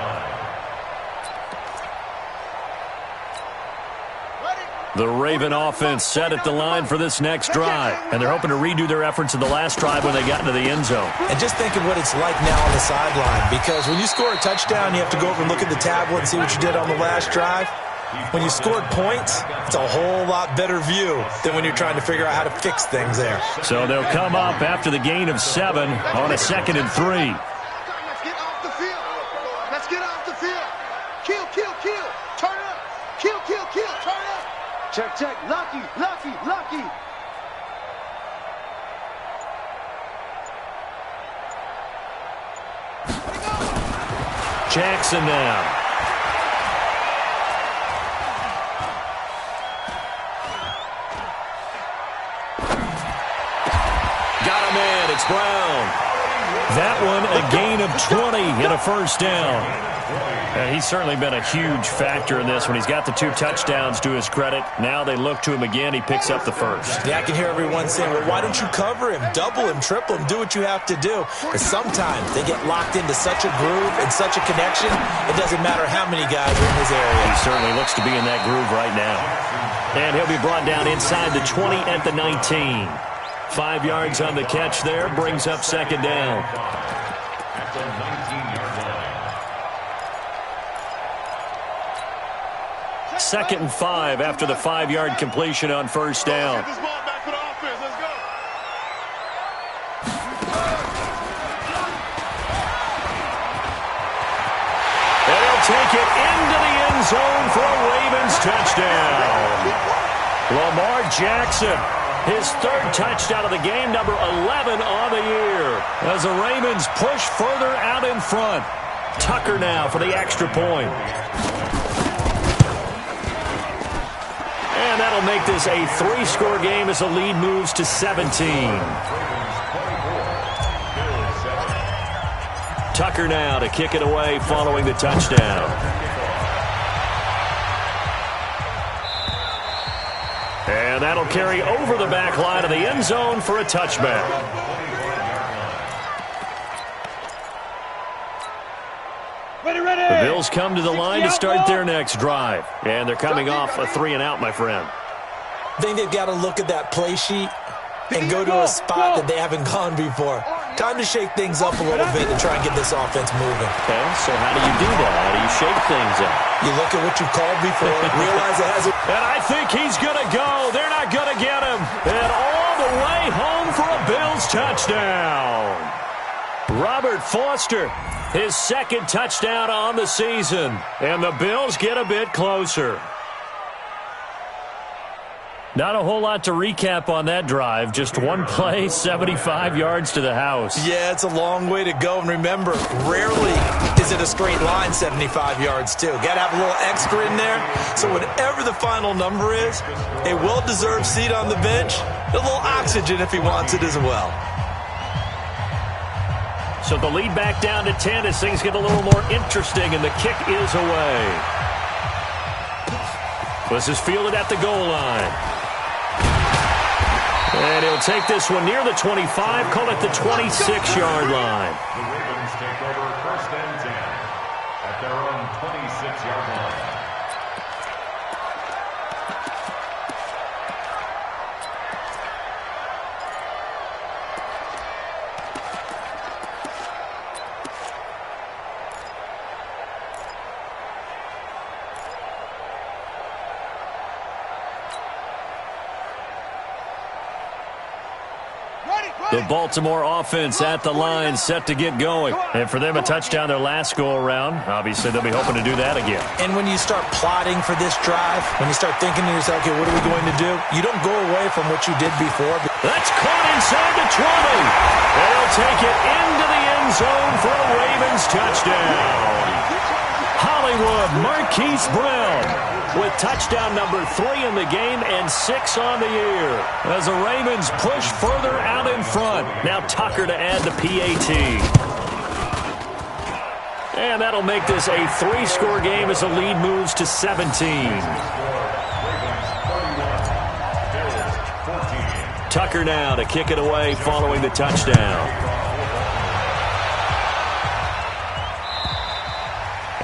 line. The Raven offense set at the line for this next drive. And they're hoping to redo their efforts in the last drive when they got into the end zone. And just think of what it's like now on the sideline. Because when you score a touchdown, you have to go over and look at the tablet and see what you did on the last drive. When you scored points, it's a whole lot better view than when you're trying to figure out how to fix things there. So they'll come up after the gain of 7 on a 2nd and 3. Let's get off the field. Let's get off the field. Kill, kill, kill. Turn up. Kill, kill, kill. Turn up. Check, check. Lucky, lucky, lucky. Jackson now. It's Brown. That one a gain of 20 and a first down. He's certainly been a huge factor in this when he's got the 2 touchdowns to his credit. Now they look to him again. He picks up the first. Yeah, I can hear everyone saying, well, why don't you cover him? Double him, triple him, do what you have to do. Because sometimes they get locked into such a groove and such a connection, it doesn't matter how many guys are in his area. He certainly looks to be in that groove right now. And he'll be brought down inside the 20 at the 19. 5 yards on the catch there, brings up second down. At the 19-yard line. 2nd and 5 after the 5-yard completion on first down. Get this ball back for the offense. Let's go. And he'll take it into the end zone for a Ravens touchdown. Lamar Jackson. His 3rd touchdown of the game, number 11 on the year. As the Ravens push further out in front. Tucker now for the extra point. And that'll make this a 3-score game as the lead moves to 17. Tucker now to kick it away following the touchdown. And that'll carry over the back line of the end zone for a touchback. The Bills come to the line to start their next drive. And they're coming off a 3-and-out, my friend. I think they've got to look at that play sheet and go to a spot that they haven't gone before. Time to shake things up a little bit and try and get this offense moving. Okay, so how do you do that? How do you shake things up? You look at what you called before, realize it hasn't. And I think he's going to go. They're not going to get him. And all the way home for a Bills touchdown. Robert Foster, his 2nd touchdown on the season. And the Bills get a bit closer. Not a whole lot to recap on that drive. Just one play, 75 yards to the house. Yeah, it's a long way to go. And remember, rarely is it a straight line 75 yards, too. Got to have a little extra in there. So whatever the final number is, a well-deserved seat on the bench, a little oxygen if he wants it as well. So the lead back down to 10 as things get a little more interesting, and the kick is away. This is fielded at the goal line. And he'll take this one near the 25, call it the 26-yard line. The Ravens take over 1st and 10 at their own 26-yard line. The Baltimore offense at the line, set to get going. And for them, a touchdown their last go-around. Obviously, they'll be hoping to do that again. And when you start plotting for this drive, when you start thinking to yourself, okay, what are we going to do? You don't go away from what you did before. That's caught inside the 20. And they'll take it into the end zone for a Ravens touchdown. Hollywood Marquise Brown with touchdown number 3 in the game and 6 on the year. As the Ravens push further out in front. Now Tucker to add the PAT. And that'll make this a 3-score game as the lead moves to 17. Tucker now to kick it away following the touchdown.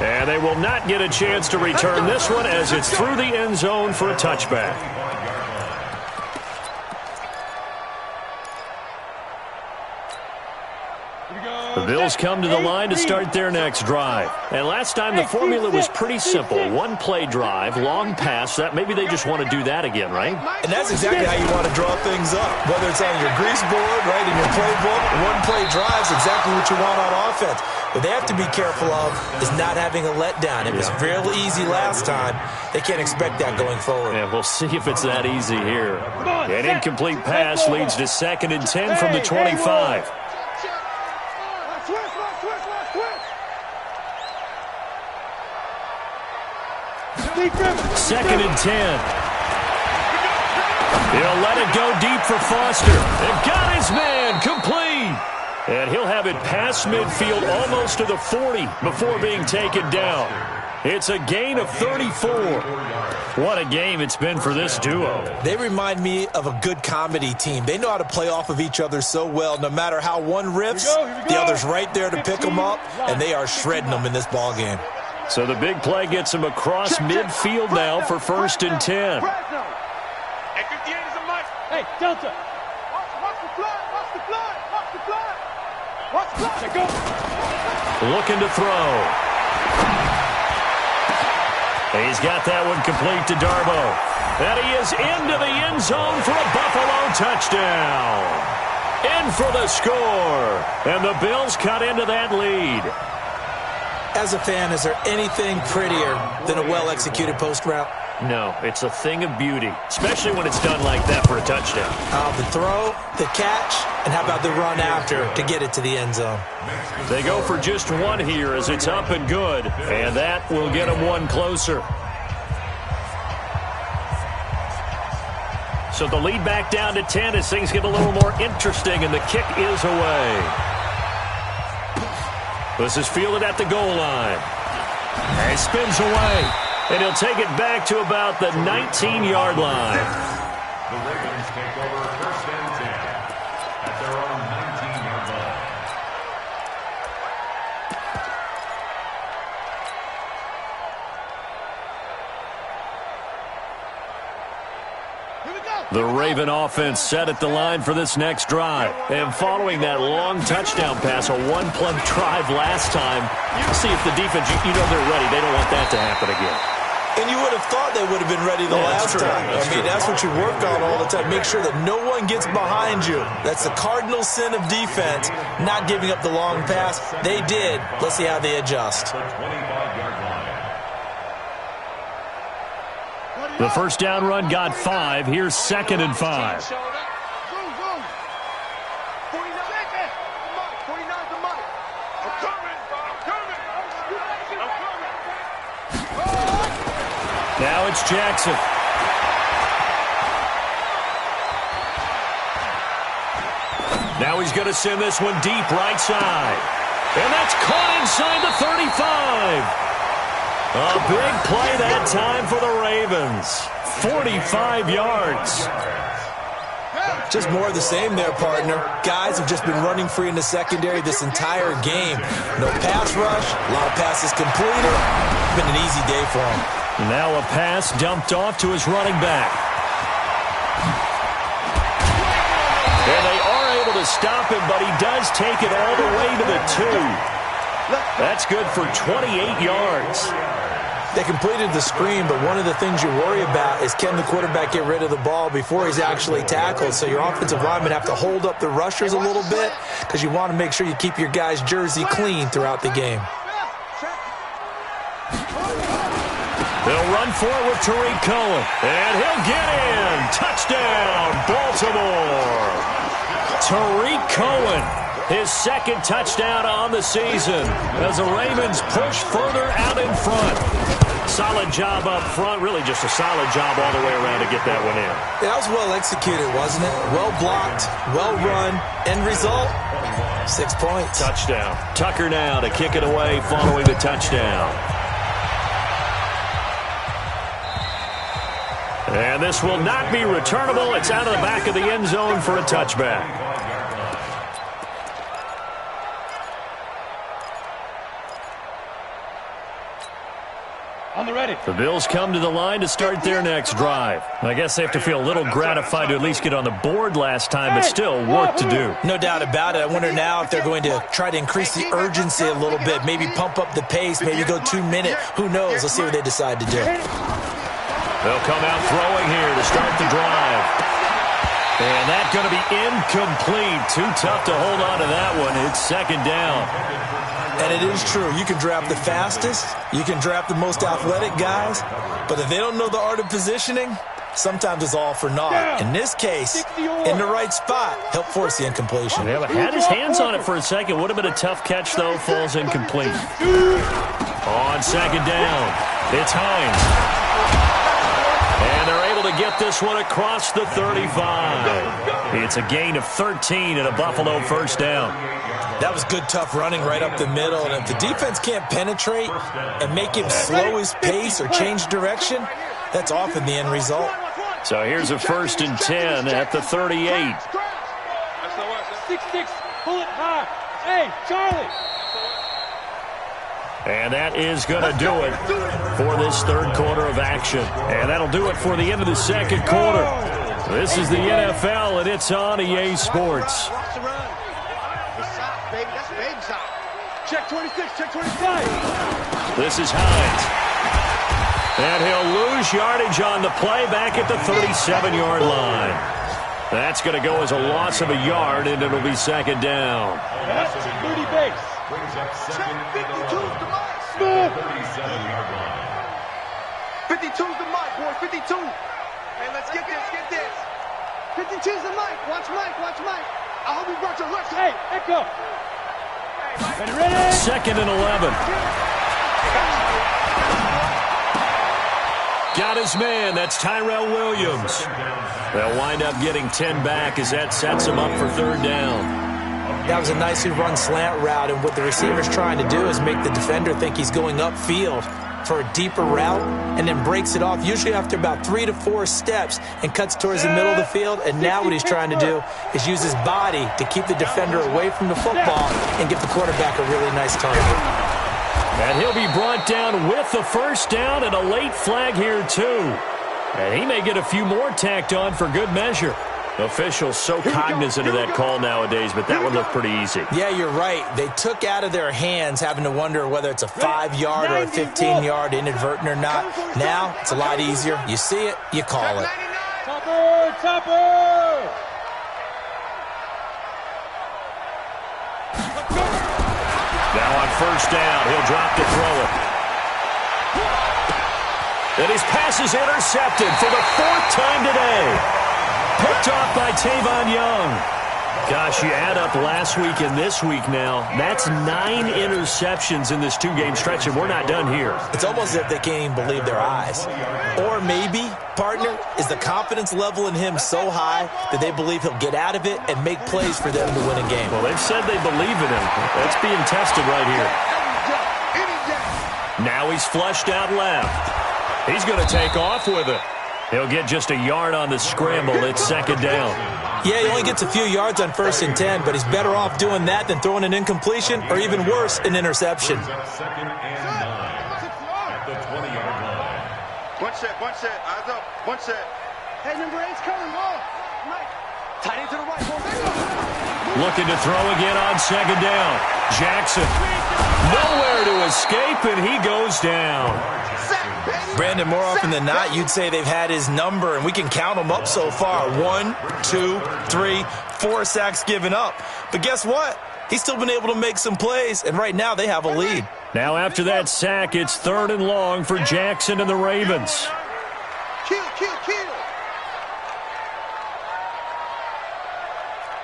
And they will not get a chance to return this one as it's through the end zone for a touchback. The Bills come to the line to start their next drive. And last time the formula was pretty simple. 1-play drive, long pass. That maybe they just want to do that again, right? And that's exactly how you want to draw things up. Whether it's on your grease board, right, in your playbook, 1-play drive is exactly what you want on offense. What they have to be careful of is not having a letdown. It was real easy last time. They can't expect that going forward. Yeah, we'll see if it's that easy here. An incomplete pass leads to 2nd and 10 from the 25. Second and 10. He'll let it go deep for Foster. They've got his man complete. And he'll have it past midfield almost to the 40 before being taken down. It's a gain of 34. What a game it's been for this duo. They remind me of a good comedy team. They know how to play off of each other so well. No matter how one rips, the other's right there to pick them up, and they are shredding them in this ball game. So the big play gets him across midfield now for 1st and 10. Hey, Delta. Watch the flood. Watch the flood. Watch the flood. Watch the flood. Go. Looking to throw. He's got that one complete to Darbo. And he is into the end zone for a Buffalo touchdown. In for the score. And the Bills cut into that lead. As a fan, is there anything prettier than a well-executed post route? No, it's a thing of beauty, especially when it's done like that for a touchdown. The throw, the catch, and how about the run after to get it to the end zone? They go for just one here as it's up and good, and that will get them one closer. So the lead back down to 10 as things get a little more interesting, and the kick is away. This is fielded at the goal line. And it spins away. And he'll take it back to about the 19-yard line. The Ravens take over 1st and 10 at their own 19-yard line. The Raven offense set at the line for this next drive. And following that long touchdown pass, a 1-play drive last time, you see if the defense, you know they're ready. They don't want that to happen again. And you would have thought they would have been ready the last time. That's what you work on all the time. Make sure that no one gets behind you. That's the cardinal sin of defense, not giving up the long pass. They did. Let's see how they adjust. The first down run got 5. Here's 2nd and 5. Now it's Jackson. Now he's going to send this one deep right side. And that's caught inside the 35. A big play that time for the Ravens. 45 yards. Just more of the same there, partner. Guys have just been running free in the secondary this entire game. No pass rush, a lot of passes completed. It's been an easy day for him. Now a pass dumped off to his running back. And they are able to stop him, but he does take it all the way to the 2. That's good for 28 yards. They completed the screen, but one of the things you worry about is can the quarterback get rid of the ball before he's actually tackled? So your offensive linemen have to hold up the rushers a little bit because you want to make sure you keep your guy's jersey clean throughout the game. They'll run for it with Tariq Cohen, and he'll get in. Touchdown, Baltimore. Tariq Cohen, his second touchdown on the season as the Ravens push further out in front. Solid job up front, really just a solid job all the way around to get that one in. That was well executed, wasn't it? Well blocked, well run. End result, 6 points. Touchdown. Tucker now to kick it away following the touchdown. And this will not be returnable. It's out of the back of the end zone for a touchback. On the ready. The Bills come to the line to start their next drive. I guess they have to feel a little gratified to at least get on the board last time, but still work to do. No doubt about it. I wonder now if they're going to try to increase the urgency a little bit, maybe pump up the pace, maybe go 2 minute. Who knows? Let's see what they decide to do. They'll come out throwing here to start the drive. And that's going to be incomplete. Too tough to hold on to that one. It's second down. And it is true. You can draft the fastest. You can draft the most athletic guys. But if they don't know the art of positioning, sometimes it's all for naught. In this case, in the right spot, help force the incompletion. Yeah, but had his hands on it for a second. Would have been a tough catch, though. Falls incomplete. On second down, it's Hines. And they're able to get this one across the 35. It's a gain of 13 and a Buffalo first down. That was good, tough running right up the middle. And if the defense can't penetrate and make him slow his pace or change direction, that's often the end result. So here's a 1st and 10 at the 38. 6-6, pull it high. Hey, Charlie. And that is going to do it for this third quarter of action. And that'll do it for the end of the second quarter. This is the NFL, and it's on EA Sports. Check 26, check 25. This is Hines. And he'll lose yardage on the play back at the 37-yard line. That's going to go as a loss of a yard, and it'll be second down. That's 30 base. Brings up second and 52's the mic. 37-yard line. 52's the mic, boys. 52. Hey, let's get this, get this. 52's the mic. Watch Mike, watch Mike. I hope you brought your left. Hey, Echo. Ready? Second and 11. Got his man. That's Tyrell Williams. They'll wind up getting 10 back as that sets him up for third down. That was a nicely run slant route, and what the receiver's trying to do is make the defender think he's going upfield for a deeper route and then breaks it off, usually after about 3 to 4 steps, and cuts towards the middle of the field. And now what he's trying to do is use his body to keep the defender away from the football and give the quarterback a really nice target. And he'll be brought down with the first down and a late flag here, too. And he may get a few more tacked on for good measure. Officials so cognizant of that call nowadays, but that would look pretty easy. Yeah, you're right. They took out of their hands having to wonder whether it's a 5-yard or a 15-yard, inadvertent or not. Now, it's a lot easier. You see it, you call it. Topper, Topper! Now on first down, he'll drop to throw it. And his pass is intercepted for the 4th time today. Picked off by Tavon Young. Gosh, you add up last week and this week now, that's 9 interceptions in this 2-game stretch, and we're not done here. It's almost as if they can't even believe their eyes. Or maybe, partner, is the confidence level in him so high that they believe he'll get out of it and make plays for them to win a game. Well, they've said they believe in him. That's being tested right here. Now he's flushed out left. He's going to take off with it. He'll get just a yard on the scramble. It's second down. Yeah, he only gets a few yards on 1st and 10, but he's better off doing that than throwing an incompletion or even worse, an interception. Second and 9 at the 20-yard line. One set, eyes up, one set. Hey, number 8's coming, ball. Right. Tight end to the right, ball. Looking to throw again on second down. Jackson, nowhere to escape, and he goes down. Brandon, more often than not, you'd say they've had his number, and we can count them up so far. 1, 2, 3, 4 sacks given up. But guess what? He's still been able to make some plays, and right now they have a lead. Now after that sack, it's 3rd and long for Jackson and the Ravens. Kill.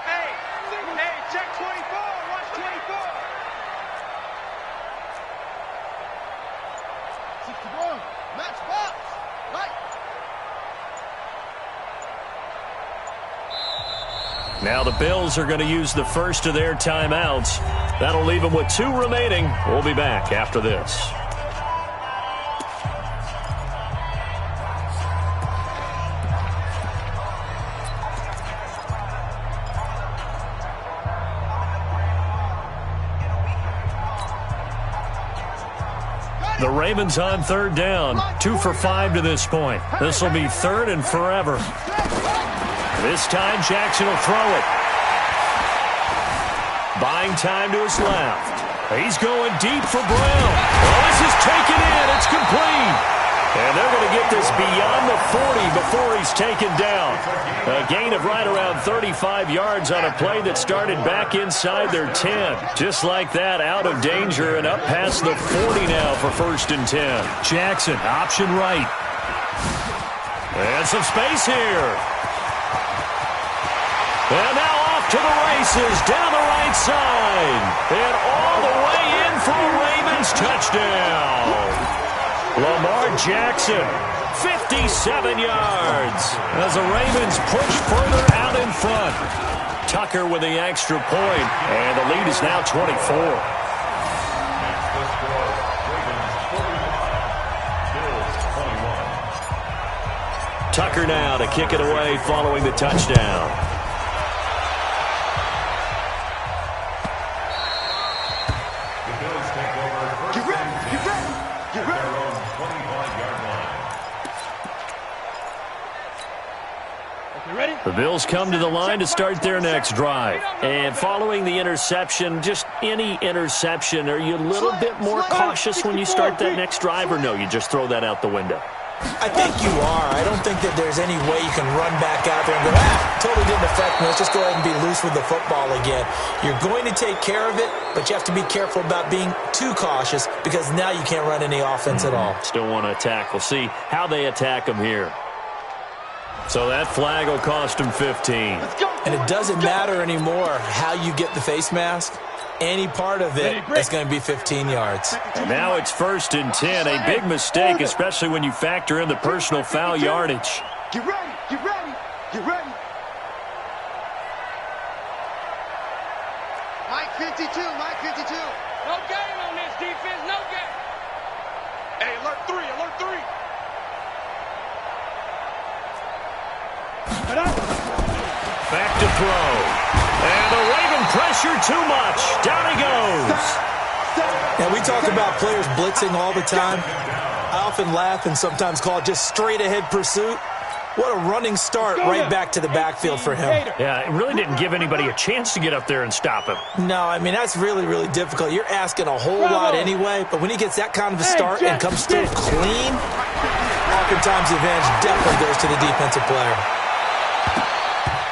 Hey, check 24. Watch 24. 61. Match box. Right. Now the Bills are going to use the first of their timeouts. That'll leave them with 2 remaining. We'll be back after this. The Ravens on 3rd down. 2 for 5 to this point. This will be 3rd and forever. This time Jackson will throw it. Buying time to his left. He's going deep for Brown. Oh, this is taken in. It's complete. And they're going to get this beyond the 40 before he's taken down. A gain of right around 35 yards on a play that started back inside their 10. Just like that, out of danger and up past the 40 now for 1st and 10. Jackson, option right. And some space here. And now off to the races, down the right side. And all the way in for a Ravens touchdown. Lamar Jackson, 57 yards. As the Ravens push further out in front. Tucker with the extra point, and the lead is now 24. Tucker now to kick it away following the touchdown. The Bills come to the line to start their next drive. And following the interception, just any interception, are you a little bit more cautious when you start that next drive, or no, you just throw that out the window? I think you are. I don't think that there's any way you can run back out there and go, totally didn't affect me. Let's just go ahead and be loose with the football again. You're going to take care of it, but you have to be careful about being too cautious because now you can't run any offense at all. Still want to attack. We'll see how they attack them here. So that flag will cost him 15. And it doesn't matter anymore how you get the face mask. Any part of it is going to be 15 yards. And now it's 1st and 10. A big mistake, especially when you factor in the personal foul yardage. Get ready, get ready, get ready. Mike 52, Mike 52. No game on this defense, no game. Hey, alert 3, alert 3. Back to throw. And the Raven pressure too much. Down he goes. Now, we talk about players blitzing all the time. I often laugh and sometimes call it just straight-ahead pursuit. What a running start right back to the backfield for him. Yeah, it really didn't give anybody a chance to get up there and stop him. No, I mean, that's really, really difficult. You're asking a whole lot anyway, but when he gets that kind of a start and comes through clean, oftentimes the advantage definitely goes to the defensive player.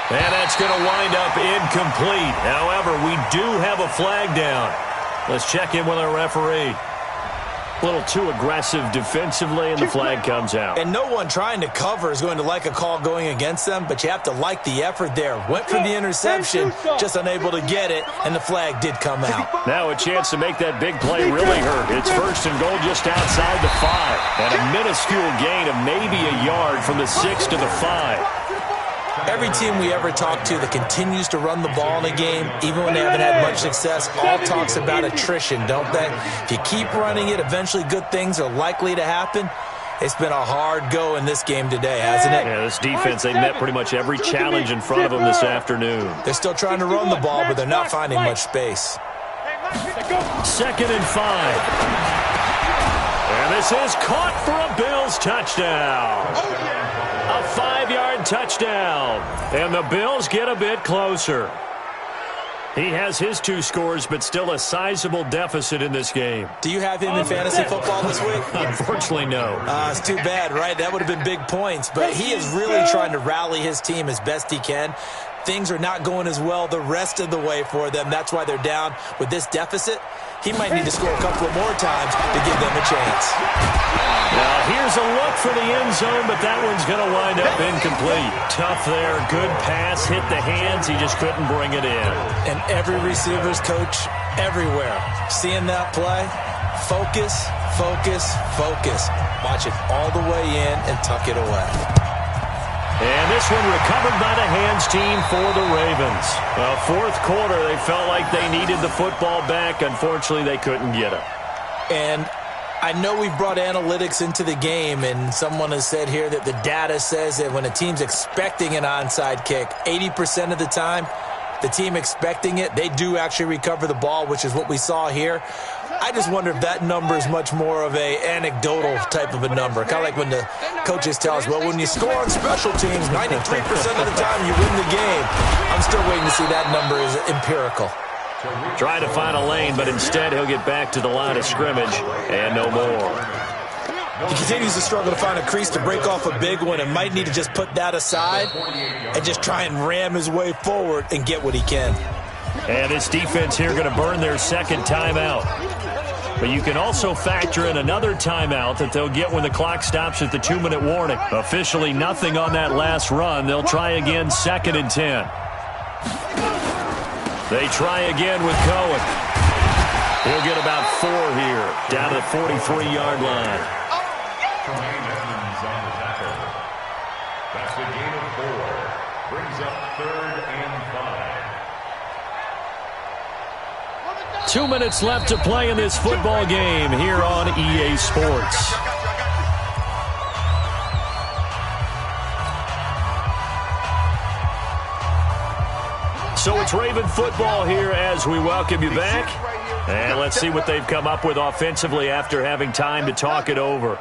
And that's going to wind up incomplete. However, we do have a flag down. Let's check in with our referee. A little too aggressive defensively, and the flag comes out. And no one trying to cover is going to like a call going against them, but you have to like the effort there. Went for the interception, just unable to get it, and the flag did come out. Now a chance to make that big play really hurt. It's 1st and goal just outside the 5. And a minuscule gain of maybe a yard from the 6 to the 5. Every team we ever talk to that continues to run the ball in a game, even when they haven't had much success, all talks about attrition, don't they? If you keep running it, eventually good things are likely to happen. It's been a hard go in this game today, hasn't it? Yeah, this defense, they met pretty much every challenge in front of them this afternoon. They're still trying to run the ball, but they're not finding much space. 2nd and 5. And this is caught for a Bills touchdown. A 5-yard touchdown. And the Bills get a bit closer. He has his 2 scores, but still a sizable deficit in this game. Do you have him in fantasy football this week? Unfortunately, no. It's too bad, right? That would have been big points. But he is really trying to rally his team as best he can. Things are not going as well the rest of the way for them. That's why they're down with this deficit. He might need to score a couple of more times to give them a chance. Now, here's a look for the end zone, but that one's going to wind up incomplete. Tough there. Good pass. Hit the hands. He just couldn't bring it in. And every receiver's coach everywhere, seeing that play, focus, focus, focus. Watch it all the way in and tuck it away. And this one recovered by the hands team for the Ravens. Well, 4th quarter, they felt like they needed the football back. Unfortunately, they couldn't get it. And I know we've brought analytics into the game, and someone has said here that the data says that when a team's expecting an onside kick, 80% of the time, the team expecting it, they do actually recover the ball, which is what we saw here. I just wonder if that number is much more of a anecdotal type of a number. Kind of like when the coaches tell us, well, when you score on special teams, 93% of the time you win the game. I'm still waiting to see that number is empirical. Trying to find a lane, but instead he'll get back to the line of scrimmage and no more. He continues to struggle to find a crease to break off a big one and might need to just put that aside and just try and ram his way forward and get what he can. And this defense here going to burn their 2nd timeout. But you can also factor in another timeout that they'll get when the clock stops at the 2-minute warning. Officially nothing on that last run. They'll try again 2nd and 10. They try again with Cohen. He'll get about 4 here, down to the 43-yard line. That's the gain of 4. Brings up 3rd and 5. 2 minutes left to play in this football game here on EA Sports. So it's Raven football here as we welcome you back. And let's see what they've come up with offensively after having time to talk it over.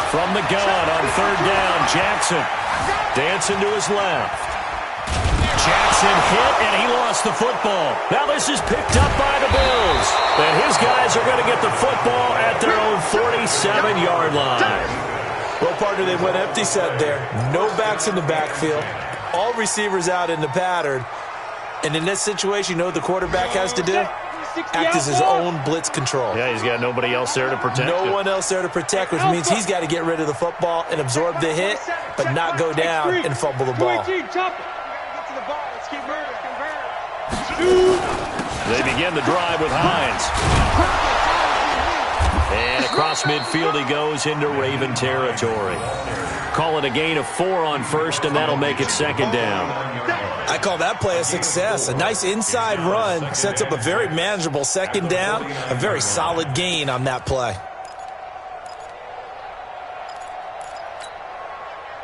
From the gun on 3rd down, Jackson dancing to his left. Jackson hit, and he lost the football. Now this is picked up by the Bills. And his guys are going to get the football at their own 47-yard line. Well, partner, they went empty set there. No backs in the backfield. All receivers out in the pattern. And in this situation, you know what the quarterback has to do? Act as his own blitz control. Yeah, he's got nobody else there to protect No one else there to protect, which means he's got to get rid of the football and absorb the hit, but not go down and fumble the ball. They begin the drive with Hines. And across midfield he goes into Raven territory. Call it a gain of 4 on 1st, and that'll make it 2nd down. I call that play a success. A nice inside run sets up a very manageable 2nd down. A very solid gain on that play.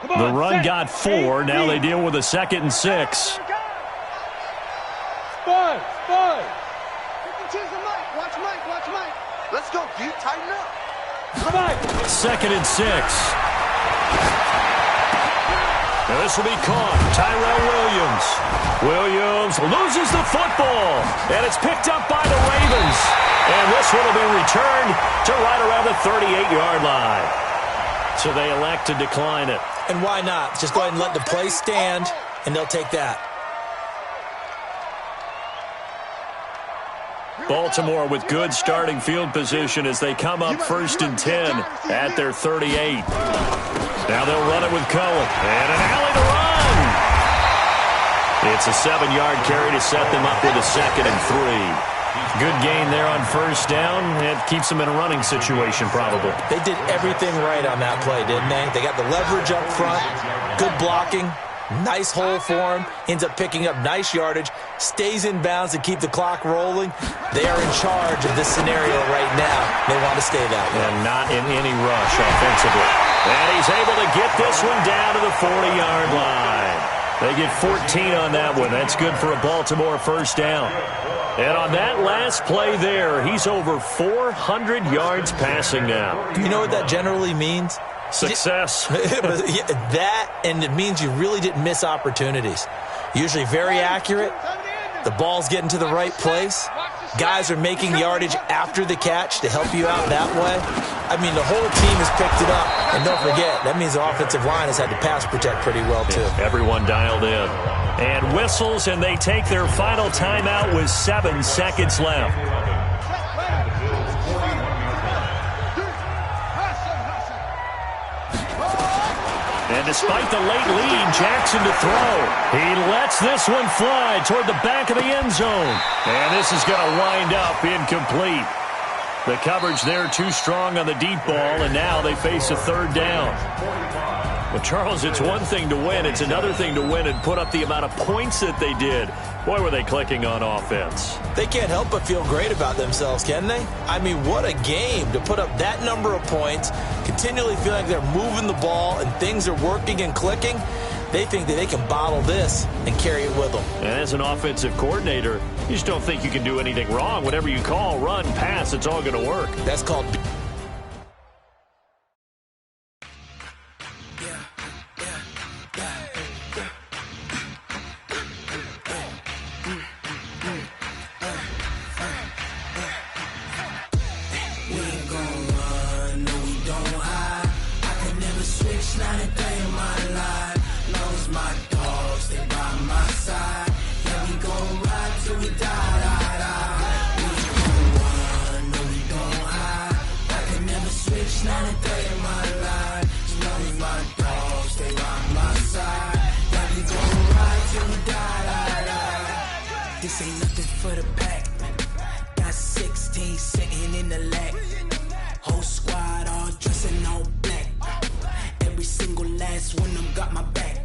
The run got 4. Now they deal with a 2nd and 6. Spud. Watch Mike. Let's go, dude. Tighten up. 2nd and 6. Now this will be caught. Tyrell Williams. Williams loses the football, and it's picked up by the Ravens. And this one will be returned to right around the 38-yard line. So they elect to decline it. And why not? Just go ahead and let the play stand, and they'll take that. Baltimore with good starting field position as they come up 1st and 10 at their 38. Now they'll run it with Cohen. And an alley to run. It's a 7-yard carry to set them up with a 2nd and 3. Good gain there on 1st down. It keeps them in a running situation probably. They did everything right on that play, didn't they? They got the leverage up front, good blocking, nice hole for him, ends up picking up nice yardage, stays in bounds to keep the clock rolling. They are in charge of this scenario right now. They want to stay that way. And not in any rush offensively. And he's able to get this one down to the 40-yard line. They get 14 on that one. That's good for a Baltimore 1st down. And on that last play there, he's over 400 yards passing now. You know what that generally means? Success. That, and it means you really didn't miss opportunities. Usually very accurate. The ball's getting to the right place. Guys are making yardage after the catch to help you out that way. I mean, the whole team has picked it up. And don't forget, that means the offensive line has had to pass protect pretty well, too. Everyone dialed in. And whistles, and they take their final timeout with 7 seconds left. And despite the late lead, Jackson to throw. He lets this one fly toward the back of the end zone. And this is going to wind up incomplete. The coverage there too strong on the deep ball, and now they face a 3rd down. Well, Charles, it's one thing to win. It's another thing to win and put up the amount of points that they did. Boy, were they clicking on offense. They can't help but feel great about themselves, can they? I mean, what a game to put up that number of points, continually feel like they're moving the ball and things are working and clicking. They think that they can bottle this and carry it with them. And as an offensive coordinator, you just don't think you can do anything wrong. Whatever you call, run, pass, it's all going to work. That's called... This ain't nothing for the pack. Got 16 sitting in the lag. Whole squad all dressing all black. Every single last one of them got my back.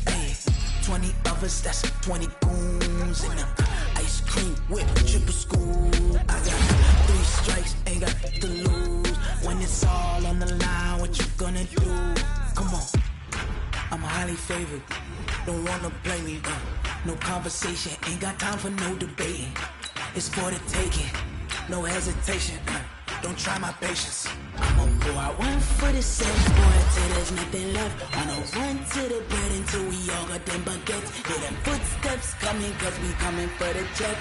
Hey, 20 of us, that's 20 goons in them. Ice cream whip, triple school. I got 3 strikes, ain't got to lose. When it's all on the line, what you gonna do? Come on, I'm highly favored. Don't wanna play me, no conversation, ain't got time for no debating. It's for the taking, no hesitation. Don't try my patience. I'ma go out 1 for the 7, boy, till there's nothing left. On a run to the bread until we all got them baguettes. Hear them footsteps coming, cause we coming for the check.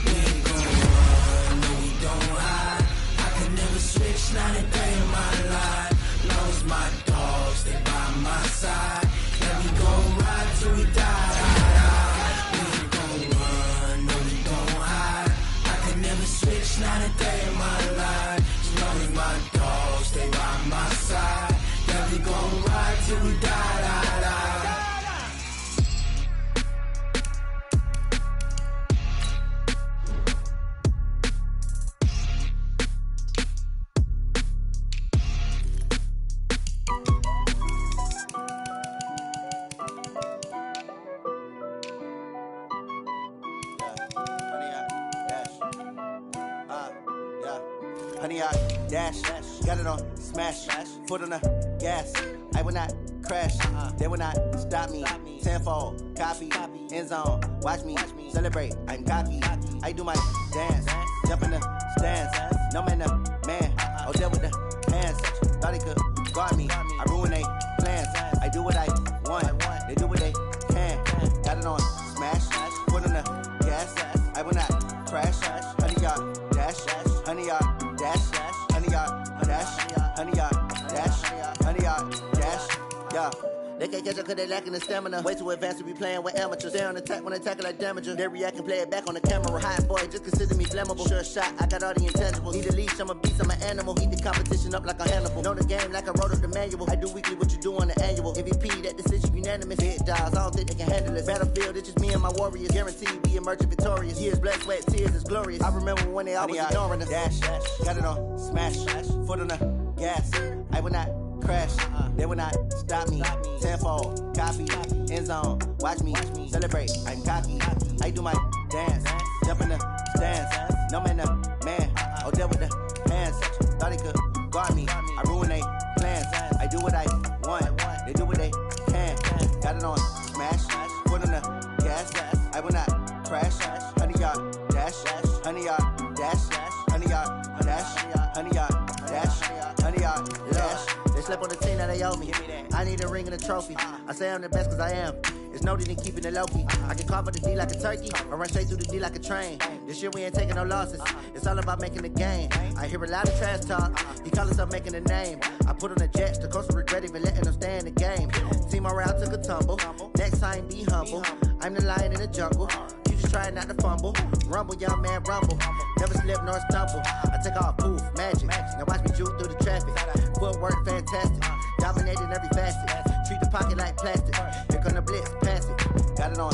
We ain't gon' run, no we don't hide. I could never switch, not a day in my life. Long as my dogs, they by my side. Yeah, we gon' ride till we die. We ain't gon' run, no we don't hide. I could never switch, not a day in my life. As long as my dogs, they by my side. Yeah, we gon' ride till we die. Honey, I dash, got it on smash, foot on the gas. I will not crash, they will not stop me. Tenfold, copy, end zone, watch me celebrate. I'm cocky, I do my dance, jump in the stands. No man, the man, oh, there with the hands. Thought he could guard me, I ruin they plans. I do what I want, they do what they can. Got it on smash, foot on the gas. I will not crash, honey, y'all dash, honey, y'all. Dash, honey, y'all, dash, honey, y'all, dash, honey, y'all, dash, yeah. They can't catch up cause they lacking the stamina. Way too advanced to be playing with amateurs. Stay on attack when they tackle like damager. They react and play it back on the camera. Hot boy, just consider me flammable. Sure shot, I got all the intangibles. Need a leash, I'm a beast, I'm an animal. Eat the competition up like a Hannibal. Know the game like I wrote up the manual. I do weekly what you do on the annual. MVP, that decision unanimous. Hit dials, I don't think they can handle it. Battlefield, it's just me and my warriors. Guaranteed we emerging victorious. Years, blood, sweat, tears, it's glorious. I remember when they always ignoring us. Dash, got it on, smash, foot on the gas. I will not crash, they will not stop me. Tenfold, copy, end zone, watch me celebrate. I'm cocky, I do my dance, jump in the stands. No man, man, Odell with the hands. Thought he could guard me, I ruin they plans. I do what I want, they do what they can. Got it on, smash, foot on the gas. I will not crash, 100-yard dash, 100-yard dash, 100-yard dash, 100-yard dash, 100-yard dash. They slept on the team that they owe me. I need a ring and a trophy. I say I'm the best cause I am. It's no need in keeping it low-key. I can carve up the D like a turkey or run straight through the D like a train. This year we ain't taking no losses. It's all about making the game. I hear a lot of trash talk. He call himself making a name. I put on the Jets. The coach will regret even letting them stay in the game. Team morale took a tumble. Next time be humble. I'm the lion in the jungle. You just try not to fumble. Rumble, young man, rumble. Never slip nor stumble. I take off, poof, magic. Now watch me juke through the traffic. Footwork fantastic. Dominating every facet. Treat the pocket like plastic. Here come the blitz, pass it. Got it on